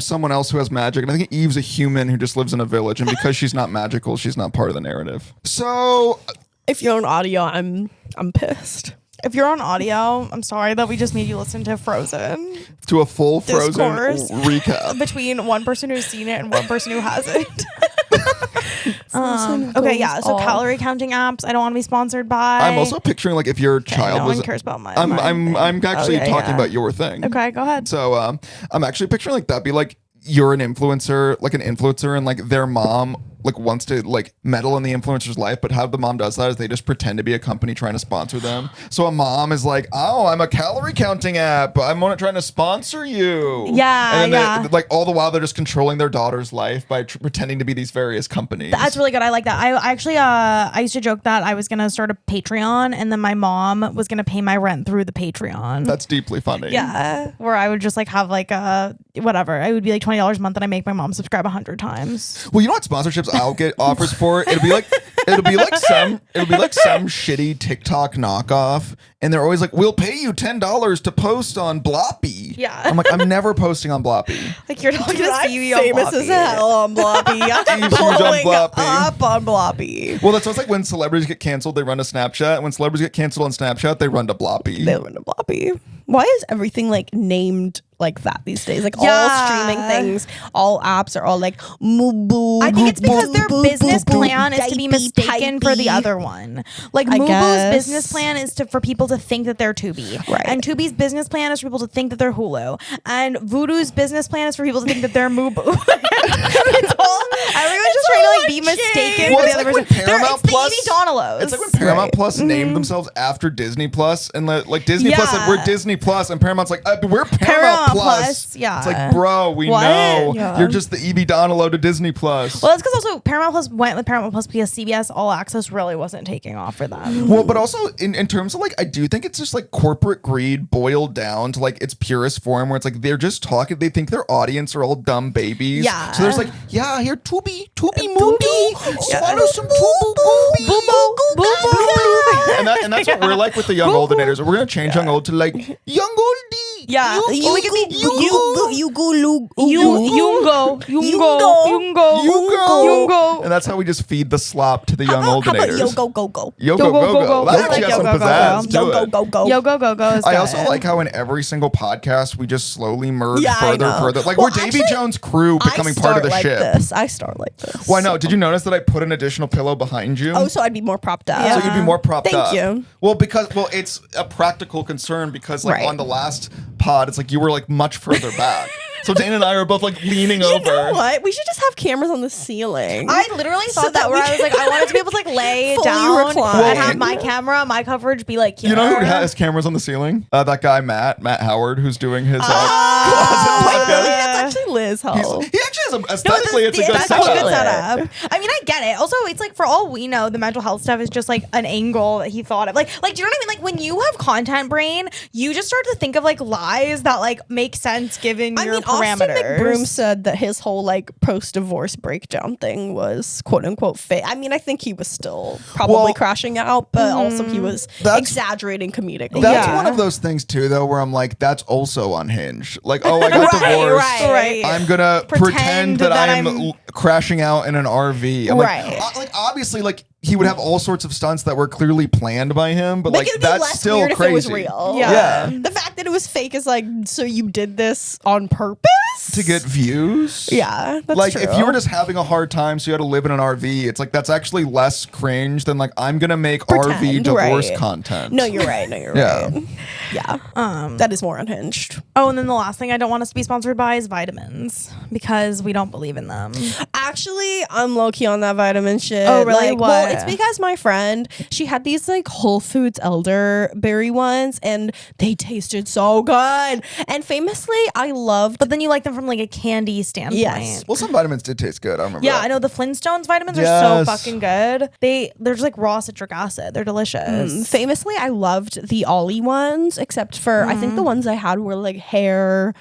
someone else who has magic, and I think Eve's a human who just lives in a village, and because she's not magical, she's not part of the narrative. So If you're on audio, I'm pissed. If you're on audio, I'm sorry that we just made you listen to Frozen to a full Frozen Discourse. recap. between one person who's seen it and one person who hasn't. Okay, yeah. So calorie counting apps, I don't want to be sponsored by. I'm also picturing like if your child no was. one cares about my. I'm actually Okay, talking yeah. about your thing. Okay, go ahead. So I'm actually picturing like that'd be like you're an influencer, and like their mom like wants to like meddle in the influencer's life, but how the mom does that is they just pretend to be a company trying to sponsor them. So a mom is like, oh, I'm a calorie counting app. I'm trying to sponsor you. Yeah, and then yeah. they, like all the while they're just controlling their daughter's life by pretending to be these various companies. That's really good. I like that. I actually I used to joke that I was gonna start a Patreon, and then my mom was gonna pay my rent through the Patreon. That's deeply funny. Yeah, where I would just like have like whatever. It would be like $20 a month, and I make my mom subscribe 100 times. Well, you know what sponsorships I'll get offers for? It'll be like some shitty TikTok knockoff, and they're always like, "We'll pay you $10 to post on Bloppy." Yeah. I'm like, I'm never posting on Bloppy. Like you're not Dude, gonna I'm see you on famous Bloppy. as hell on Bloppy. I'm He's huge on blowing Bloppy. up on Bloppy. Well, that's what's like when celebrities get canceled, they run to Snapchat. And when celebrities get canceled on Snapchat, they run to Bloppy. They live in a Bloppy. Why is everything like named like that these days? Like all Yeah. streaming things, all apps are all like Mubu. I think it's because their Boop, business boop, boop, plan is to be dipey, mistaken for the pipey. other one. Like I Mubu's guess. business plan is for people to think that they're Tubi. Right. And Tubi's business plan is for people to think that they're Hulu. And Voodoo's business plan is for people to think that they're Mubu. It's all, everyone's just trying to like be mistaken Well, for the it's other like when person. Paramount It's Plus- the Evie Donalos. It's like when Paramount Plus named themselves after Disney Plus, and like Disney Plus said, Yeah. we're Disney Plus, and Paramount's like, we're Paramount, Paramount Plus. Plus, yeah. It's like, bro, we What? know Yeah. you're just the Evie Donalo to Disney Plus. Well, that's because also Paramount Plus went with Paramount Plus because CBS All Access really wasn't taking off for them. Well, but also in terms of like, I do think it's just like corporate greed boiled down to like its purest form, where it's like they're just talking. They think their audience are all dumb babies. Yeah. So there's like, yeah, here, Tubi Mubi, swallow some Tubu Gooby. And that's what we're like with the young oldenators. We're gonna change young old to like young oldie. Yeah. You we could be go. Yungo. And that's how we just feed the slop to the young How about oldenators. yo go go? Yo go go go. That I actually like has some yo go, go, pizzazz go. to it. Go. Yo go is I good. also like how in every single podcast we just slowly merge Yeah, I further know. and further. Like Well, we're Davy actually, Jones' crew becoming I part of start the like ship. This. I start like this. Why no? Did you notice that I put an additional pillow behind you? Oh, so I'd be more propped up. So you'd be more propped Thank up. you. Well, it's a practical concern because like Right. on the last pod, it's like you were like much further back. So Dana and I are both like leaning over. You know what? We should just have cameras on the ceiling. I literally So thought that that where we I was like, I wanted to be able to like lay Fully down recline. and have my camera, my coverage be like here. You know who has cameras on the ceiling? That guy Matt Howard, who's doing his closet Wait, podcast. really? That's actually Liz Hall. He actually has aesthetically, it's a good That's actually a good setup. setup. I mean, I get it. Also, it's like for all we know, the mental health stuff is just like an angle that he thought of. Like, do you know what I mean? Like when you have content brain, you just start to think of like lies that like make sense given your Austin parameters. McBroom said that his whole like post-divorce breakdown thing was quote unquote fake. I mean, I think he was still probably Well, crashing out, but also he was That's- exaggerating comedically. That's Yeah. one of those things too, though, where I'm like, that's also unhinged. Like, oh, I got divorced. right. I'm gonna pretend that I'm I'm- crashing out in an RV. I'm Right. like obviously, like he would have all sorts of stunts that were clearly planned by him, but like it'd be that's less still weird crazy. if it was real. Yeah. The fact that it was fake is like, so you did this on purpose To get views. Yeah, that's like true. if you were just having a hard time, so you had to live in an RV, it's like that's actually less cringe than like I'm gonna make RV Pretend, divorce right. content. No, you're right. Yeah. Right. Yeah. That is more unhinged. Oh, and then the last thing I don't want us to be sponsored by is vitamins because we don't believe in them. Actually, I'm low key on that vitamin shit. Oh, really? Like, well, What? it's because my friend, she had these like Whole Foods elderberry ones, and they tasted so good. And famously, I loved. But then you like them from like a candy standpoint. Yes. Well, some vitamins did taste good. I remember. Yeah, that. I know the Flintstones vitamins are Yes. so fucking good. They're just like raw citric acid. They're delicious. Famously, I loved the Ollie ones, except for I think the ones I had were like hair,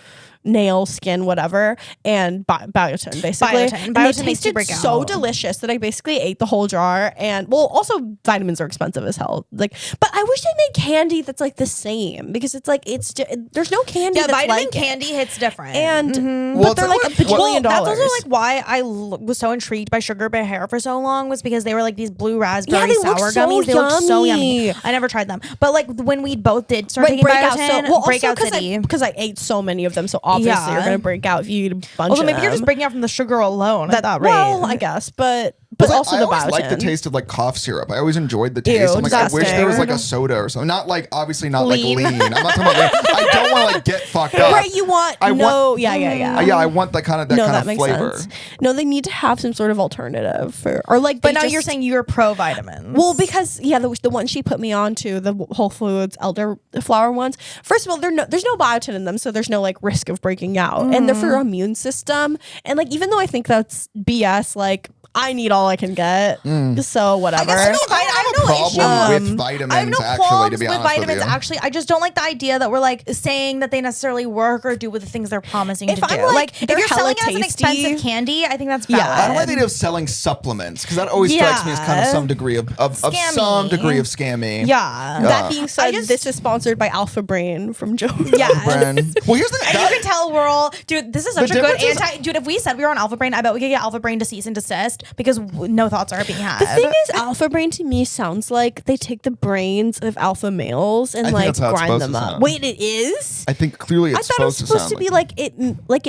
nail, skin, whatever, and biotin basically. Biotin. And Biotin they makes you tasted break so out. delicious that I basically ate the whole jar. And well, also vitamins are expensive as hell. Like, but I wish they made candy that's like the same because it's like there's no candy. Yeah, that's vitamin like candy hits different. and Well, but they're it's like like a what- bajillion That's dollars. also like why I was so intrigued by Sugar Bear Hair for so long was because they were like these blue raspberry they look sour so gummies. They look so yummy. yummy. I never tried them, but like when we both did start taking breakout. biotin, So, well, breakout also city. because I ate so many of them, so obviously Yeah. you're gonna break out if you eat a bunch Also, of maybe you're them. just breaking out from the sugar alone. At that rate. Well, I guess, but but I also the always like the biotin. taste of like cough syrup. I always enjoyed the taste. I'm like, I wish there was like a soda or something. Not like obviously not Lean. like lean. I'm not talking about lean. I don't want to like get fucked up. Right, you want I no, want- yeah. Yeah, I want that kind of No, kind that of makes flavor. sense. No, they need to have some sort of alternative for, or like. But they now just- you're saying you're pro vitamins. well, because the one she put me on to, the Whole Foods elderflower ones. First of all, there's no biotin in them, so there's no like risk of breaking out, and they're for your immune system. And like, even though I think that's BS, like I need all I can get, so whatever. I have no problem issue. with vitamins. I have no actually, to qualms be with honest vitamins. with you. Actually, I just don't like the idea that we're like saying that they necessarily work or do with the things they're promising If to I'm do. like, if they're you're selling hella it as an tasty. expensive candy, I think that's Yeah. valid. I don't like the idea of selling supplements because that always strikes me as kind of Yeah. some degree of Scammy. some degree of scammy. Yeah. That being said, just- this is sponsored by Alpha Brain from Joe. Yeah. Brand. Well, here's the And you can tell we're all, dude, this is such a good difference is- anti. Dude, if we said we were on Alpha Brain, I bet we could get Alpha Brain to cease and desist because no thoughts are being had. The thing is, Alpha Brain to me sounds like they take the brains of alpha males and I think like that's how it's grind supposed them to up. sound. Wait, it is? I think clearly it's I thought it was supposed sound to be like it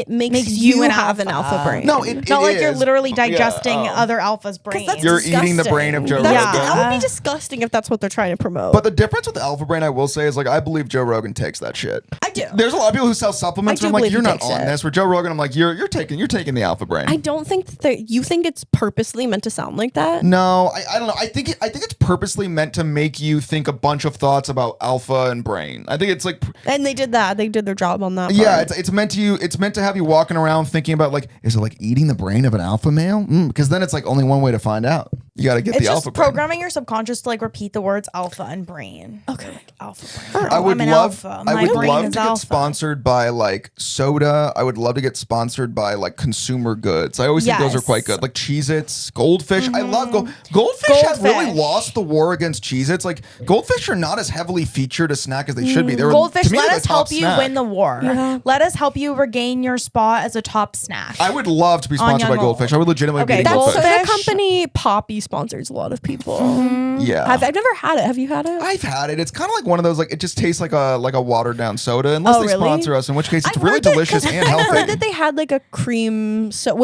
makes Makes you you an have an alpha. alpha brain. No, it not like you're is. literally Yeah, digesting oh. other alphas' brains. that's You're eating the brain of Joe That's- Rogan. That would be disgusting if that's what they're trying to promote. But the difference with the Alpha Brain, I will say, is like I believe Joe Rogan takes that shit. I do. There's a lot of people who sell supplements. I do And I'm like, believe you're he not takes on it. this. For Joe Rogan, I'm like, you're taking the Alpha Brain. I don't think that you think it's purposely meant to sound like that. No, I don't know. I think it's purposely meant to make you think a bunch of thoughts about alpha and brain. I think it's like, And they did that. They did their job on that. yeah, part. it's meant to have you walking around thinking about like, is it like eating the brain of an alpha male? Because then it's like only one way to find out. You got to get It's the just alpha brain. programming your subconscious to like repeat the words alpha and brain. Okay. Like, alpha brain. I would I'm an love, alpha. I My would brain love is to get alpha. sponsored by like soda. I would love to get sponsored by like consumer goods. I always think those are Yes. quite good. Like Cheez-Its, Goldfish. I love Goldfish has really Goldfish. lost the war against Cheez-Its. Like Goldfish are not as heavily featured a snack as they should be. They were, Goldfish, to me, let they're us the top help you snack. win the war. Yeah. Let us help you regain your spot as a top snack. I would love to be sponsored by Young Old. Goldfish. I would legitimately Okay, be That Goldfish. soda Goldfish. company, Poppy, sponsors a lot of people. Yeah. I've never had it. Have you had it? I've had it. It's kind of like one of those, like, it just tastes like a watered down soda, unless Oh, they really? sponsor us, in which case it's I've really heard that- delicious 'cause and I've healthy. heard that they had like a cream soda,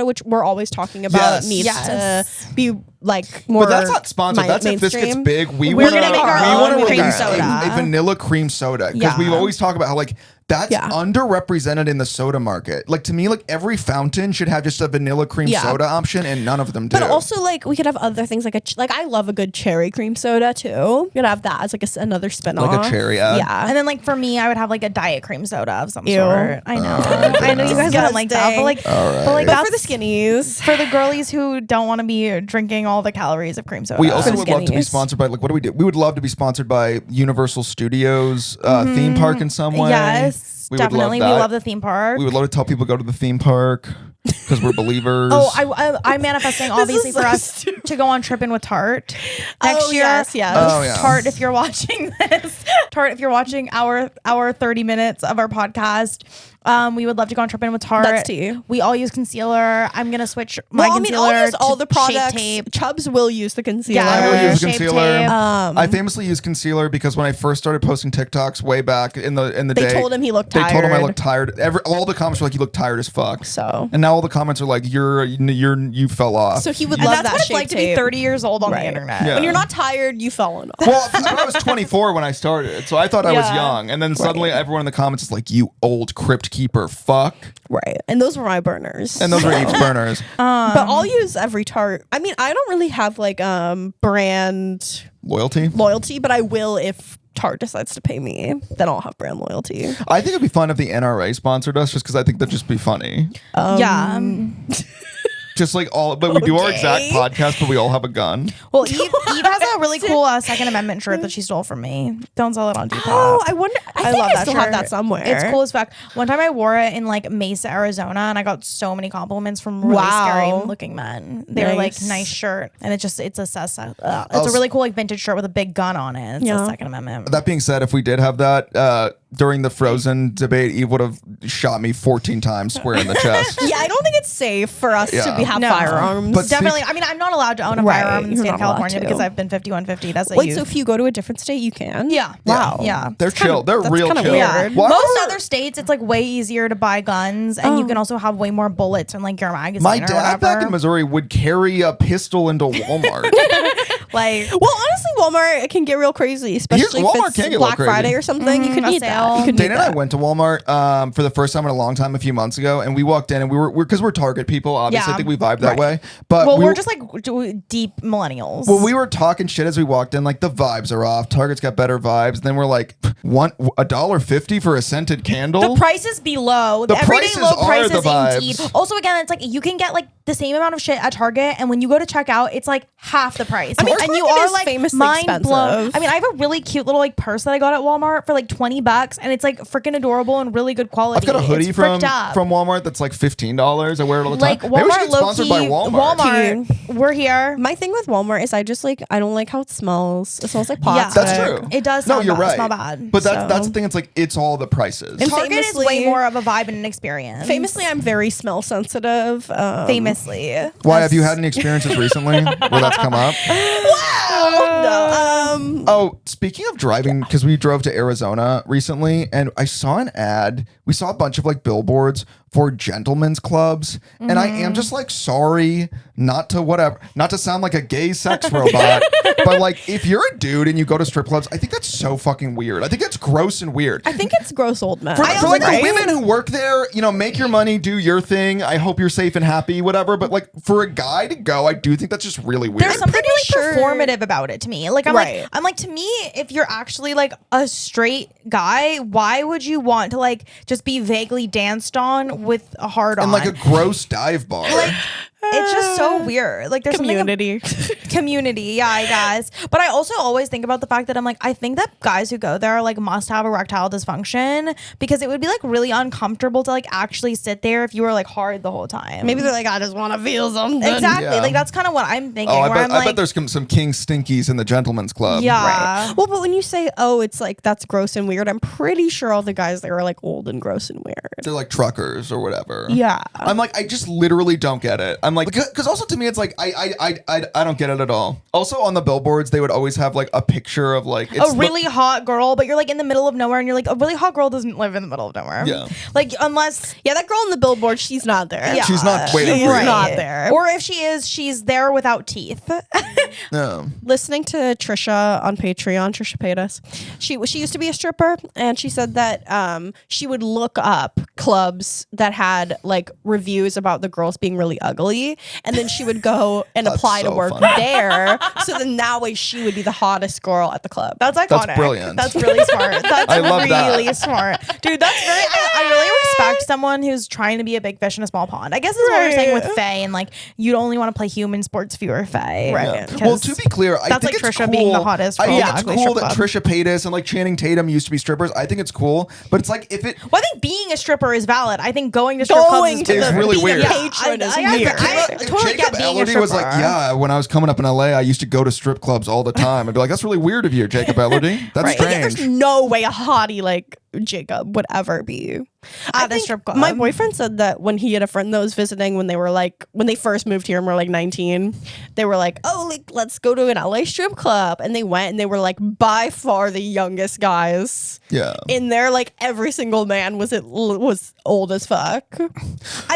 which we're always talking about, Yes. needs Yes. to be like more. But that's not sponsored. That's if this gets mainstream. big. We're wanna- gonna make our own wanna cream release soda. a vanilla cream soda, because Yeah. we always talk about how like that's Yeah. underrepresented in the soda market. Like to me, like every fountain should have just a vanilla cream Yeah. soda option, and none of them do. But also, like, we could have other things like like I love a good cherry cream soda too. You could have that as like another spin-off. Like a cherry ad? Yeah. and then like for me, I would have like a diet cream soda of some Ew. sort. I know. I know you guys don't like that, but like, but like But that's for the skinnies. for the girlies who don't want to be drinking all the calories of cream soda. we also the would love to be skinnies. sponsored by like, what do we do? We would love to be sponsored by Universal Studios theme park in some way. Yes, We would love definitely. We that. love the theme park. We would love to tell people to go to the theme park because we're believers. Oh, I'm manifesting obviously is for so us stupid. to go on Trippin' with Tart next Oh, year. yes, yes. Oh, yeah. Tart, if you're watching this, Tart, if you're watching our 30 minutes of our podcast, we would love to go on Trippin' with Tart. That's tea. We all use concealer. I'm gonna switch my Well, I mean, concealer. I'll use all the to Shape products. Tape. Chubs will use the concealer. Yeah, I will use Shape concealer. Tape. I famously use concealer because when I first started posting TikToks way back in the They day, told him he looked They told him I tired. looked tired. All the comments were like, "You look tired as fuck." So- and now all the comments are like, "You fell off." So he would And love that's that what it's Shape like to be Tape. 30 years old on Right. the internet. Yeah. When you're not tired, you've fallen off. well, I was 24 when I started, so I thought I was Yeah. young, and then suddenly everyone in the comments is like, "You old crypt keeper, fuck," Right. And those were my burners. and those are Eve's burners. but I'll use every Tarte. I mean, I don't really have like brand Loyalty. loyalty, but I will if Tarte decides to pay me. Then I'll have brand loyalty. I think it'd be fun if the NRA sponsored us, just because I think that'd just be funny. Yeah. Just like all, but we do our exact Okay. podcast, but we all have a gun. Well, Eve has a really cool Second Amendment shirt that she stole from me. Don't sell it on Depop. Oh, I wonder. I think love I that still shirt. have that somewhere. It's cool as fuck. One time I wore it in like Mesa, Arizona, and I got so many compliments from really Wow. scary looking men. They were like, Nice. "Nice shirt," and it's a really cool like vintage shirt with a big gun on it. It's Yeah. a Second Amendment. That being said, if we did have that, during the Frozen debate, Eve would have shot me 14 times square in the chest. Yeah, I don't think it's safe for us to have No. firearms. But Definitely. I mean, I'm not allowed to own a Right, firearm in the you're state of not allowed California to. because I've been 5150 as a Wait, youth. so if you go to a different state, you can? Yeah. Wow. Yeah. They're chill. They're that's real kinda chill. weird. Why Most were- other states, it's like way easier to buy guns, and you can also have way more bullets in like your magazine. My or dad whatever. back in Missouri would carry a pistol into Walmart. Like, Well, honestly, Walmart can get real crazy, especially Walmart if can it's get Black real crazy. Friday or something. You could a need sale. that. You could need Dana and I that. went to Walmart for the first time in a long time a few months ago, and we walked in and we're because we're Target people. Obviously, Yeah. I think we vibe that Right. way. But well, we we're just like deep millennials. well, we were talking shit as we walked in, like the vibes are off. Target's got better vibes. And then we're like, $1.50 for a scented candle. the prices be low. The everyday prices low are prices the vibes. indeed. Also, again, it's like you can get like the same amount of shit at Target, and when you go to check out, it's like half the price. I mean, and you Target are is like famously mind blown. expensive. I mean, I have a really cute little like purse that I got at Walmart for like $20, and it's like freaking adorable and really good quality. I've got a hoodie It's from fricked up. Walmart that's like $15. I wear it all the time. like Maybe we should Walmart, get low sponsored key. by Walmart. We're here. My thing with Walmart is I don't like how it smells. It smells like plastic. That's true. It does No, sound you're bad, right. smell bad. But So- that's the thing. It's like it's all the prices. And Target is way famously- more of a vibe and an experience. Famously, I'm very smell sensitive. Famously. Why have you had any experiences recently where that's come up? Oh, speaking of driving, because we drove to Arizona recently, and I saw an ad. We saw a bunch of like billboards for gentlemen's clubs, and I am just like sorry not to sound like a gay sex robot, but like if you're a dude and you go to strip clubs, I think that's so fucking weird. I think that's gross and weird. I think it's gross old men. For like Right? the women who work there, make your money, do your thing. I hope you're safe and happy, whatever. But like for a guy to go, I do think that's just really weird. There's something pretty really sure- performative about it to me. Like Right. I'm like to me, if you're actually like a straight guy, why would you want to like just be vaguely danced on with a hard on? and like a gross dive bar. It's just so weird. Like there's Community. community, yeah, I guess. But I also always think about the fact that I'm like, I think that guys who go there like must have erectile dysfunction because it would be like really uncomfortable to like actually sit there if you were like hard the whole time. Maybe they're like, I just want to feel something. exactly. Yeah. Like that's kind of what I'm thinking. Oh, where I'm I like, bet there's some King Stinkies in the gentleman's club. yeah. Right. Well, but when you say, oh, it's like that's gross and weird, I'm pretty sure all the guys there are like old and gross and weird. They're like truckers or whatever. Yeah. I'm like, I just literally don't get it. I'm like, because also to me, it's like, I don't get it at all. Also on the billboards, they would always have like a picture of like, A really hot girl, but you're like in the middle of nowhere and you're like, a really hot girl doesn't live in the middle of nowhere. Yeah. Like, unless. Yeah, that girl on the billboard, she's not there. Yeah. She's not waiting She's for you. not there. Or if she is, she's there without teeth. No. Listening to Trisha on Patreon, Trisha paid us. She used to be a stripper, and she said that she would look up clubs that had like reviews about the girls being really ugly, and then she would go and That's apply to so work funny. there. So then that way she would be the hottest girl at the club. That's iconic. brilliant. That's really smart. That's I love really that. smart. Dude, that's very, I really respect someone who's trying to be a big fish in a small pond. I guess is what we're saying with Right. Faye, and like, you'd only want to play human sports if you were Faye. Right. Yeah. 'Cause Well, to be clear, I that's think like it's Trisha cool. being the hottest I girl think at it's the cool strip that club. Trisha Paytas and like Channing Tatum used to be strippers. I think it's cool, but it's like if it. Well, I think being a stripper is valid. I think going to strip clubs Going to Is the really being a weird. patron is I weird. totally Jacob get being a Elordi was like, stripper. yeah, when I was coming up in LA, I used to go to strip clubs all the time. I'd be like, that's really weird of you, Jacob Elordi. That's Right. Like, strange. there's no way a hottie like Jacob would ever be At I the think strip club. My boyfriend said that when he had a friend that was visiting when they first moved here and were like 19, they were like, oh, like let's go to an LA strip club, and they went and they were like by far the youngest guys Yeah. in there. Like every single man was old as fuck. I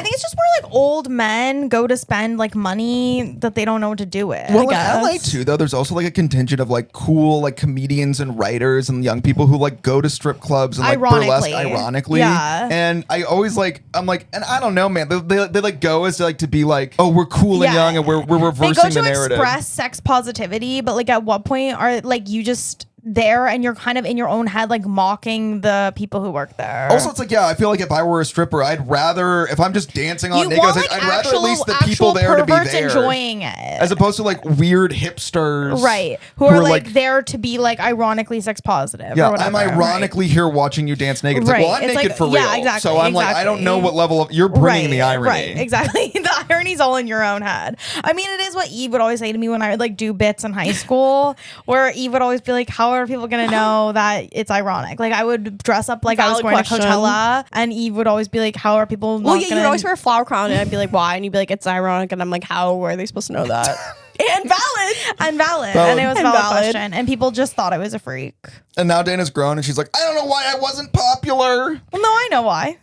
think it's just where like old men go to spend like money that they don't know what to do with. Well, in guess. LA too, though, there's also like a contingent of like cool like comedians and writers and young people who like go to strip clubs and like burlesque ironically. Yeah. And I always I'm like, and I don't know, man. They like go as like to be like, oh, we're cool and Yeah. young and we're They reversing go to the narrative. express sex positivity, but like at what point are like you just there and you're kind of in your own head like mocking the people who work there? Also, it's like, yeah, I feel like if I were a stripper, I'd rather, if I'm just dancing on you naked, want I was like I'd rather at least the actual people there to be perverts there. enjoying it. As opposed to like weird hipsters. Right. Who are like there to be like ironically sex positive. Yeah, or whatever. I'm ironically here watching you dance naked. It's like, Right. well, I'm It's naked like- for real. yeah, exactly, So I'm like, I don't know what level of, you're bringing the irony. Right, exactly. The irony's all in your own head. I mean, it is what Eve would always say to me when I would like do bits in high school, where Eve would always be like, how are people gonna know that it's ironic? Like I would dress up like I was Valid going question. to Coachella, and Eve would always be like, "How are people?" Well, not yeah, gonna you'd always wear a flower crown, and I'd be like, "Why?" And you'd be like, "It's ironic," and I'm like, "How are they supposed to know that?" And valid. and valid, Valid. and it was a And valid valid. question, and people just thought I was a freak. And now Dana's grown, and she's like, I don't know why I wasn't popular. Well, no, I know why.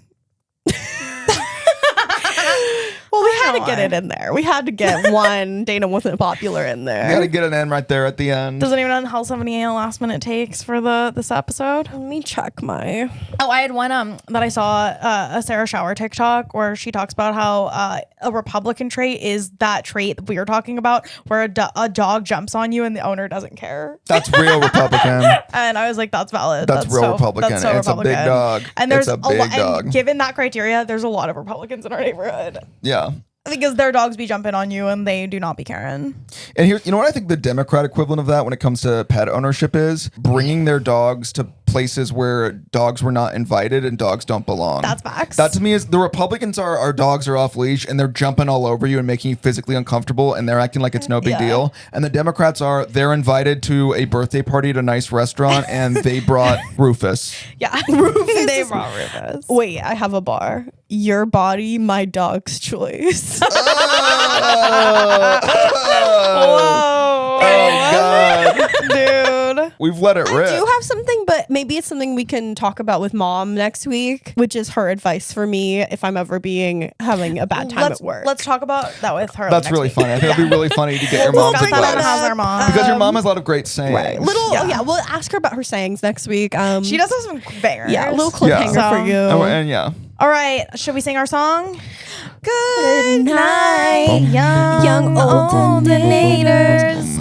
Well, we I had to know get why. it in there. We had to get one. Dana wasn't popular in You there. gotta get an N right there at the end. Does anyone know how many last minute takes for this episode? Let me check my. Oh, I had one that I saw a Sarah Shower TikTok where she talks about how a Republican trait is that trait that we were talking about, where a dog jumps on you and the owner doesn't care. That's real Republican. And I was like, that's valid. That's real Republican. That's so And it's a big Republican. dog. And there's It's a big dog. And given that criteria, there's a lot of Republicans in our neighborhood Yeah. because their dogs be jumping on you and they do not be caring. And here, you know what I think the Democrat equivalent of that when it comes to pet ownership is? Bringing their dogs to places where dogs were not invited and dogs don't belong. That's facts. That to me is the Republicans are our dogs are off leash and they're jumping all over you and making you physically uncomfortable and they're acting like it's no big Yeah. deal. And the Democrats are they're invited to a birthday party at a nice restaurant and they brought Rufus. Yeah. Rufus they is- brought Rufus. Wait, I have a bar. Your body, my dog's choice. Oh, God. Dude. We've let it I rip. do have something, but maybe it's something we can talk about with mom next week, which is her advice for me if I'm ever having a bad time let's, at work. Let's talk about that with her. That's next really week. funny. I think it'll be really funny to get your We'll mom to discuss that on bless. How's Our Mom. Because your mom has a lot of great sayings. Right. We'll ask her about her sayings next week. She does have some bangers. Yeah, a little cliffhanger Yeah. for you. And yeah. All right. Should we sing our song? Good night, young young alternators.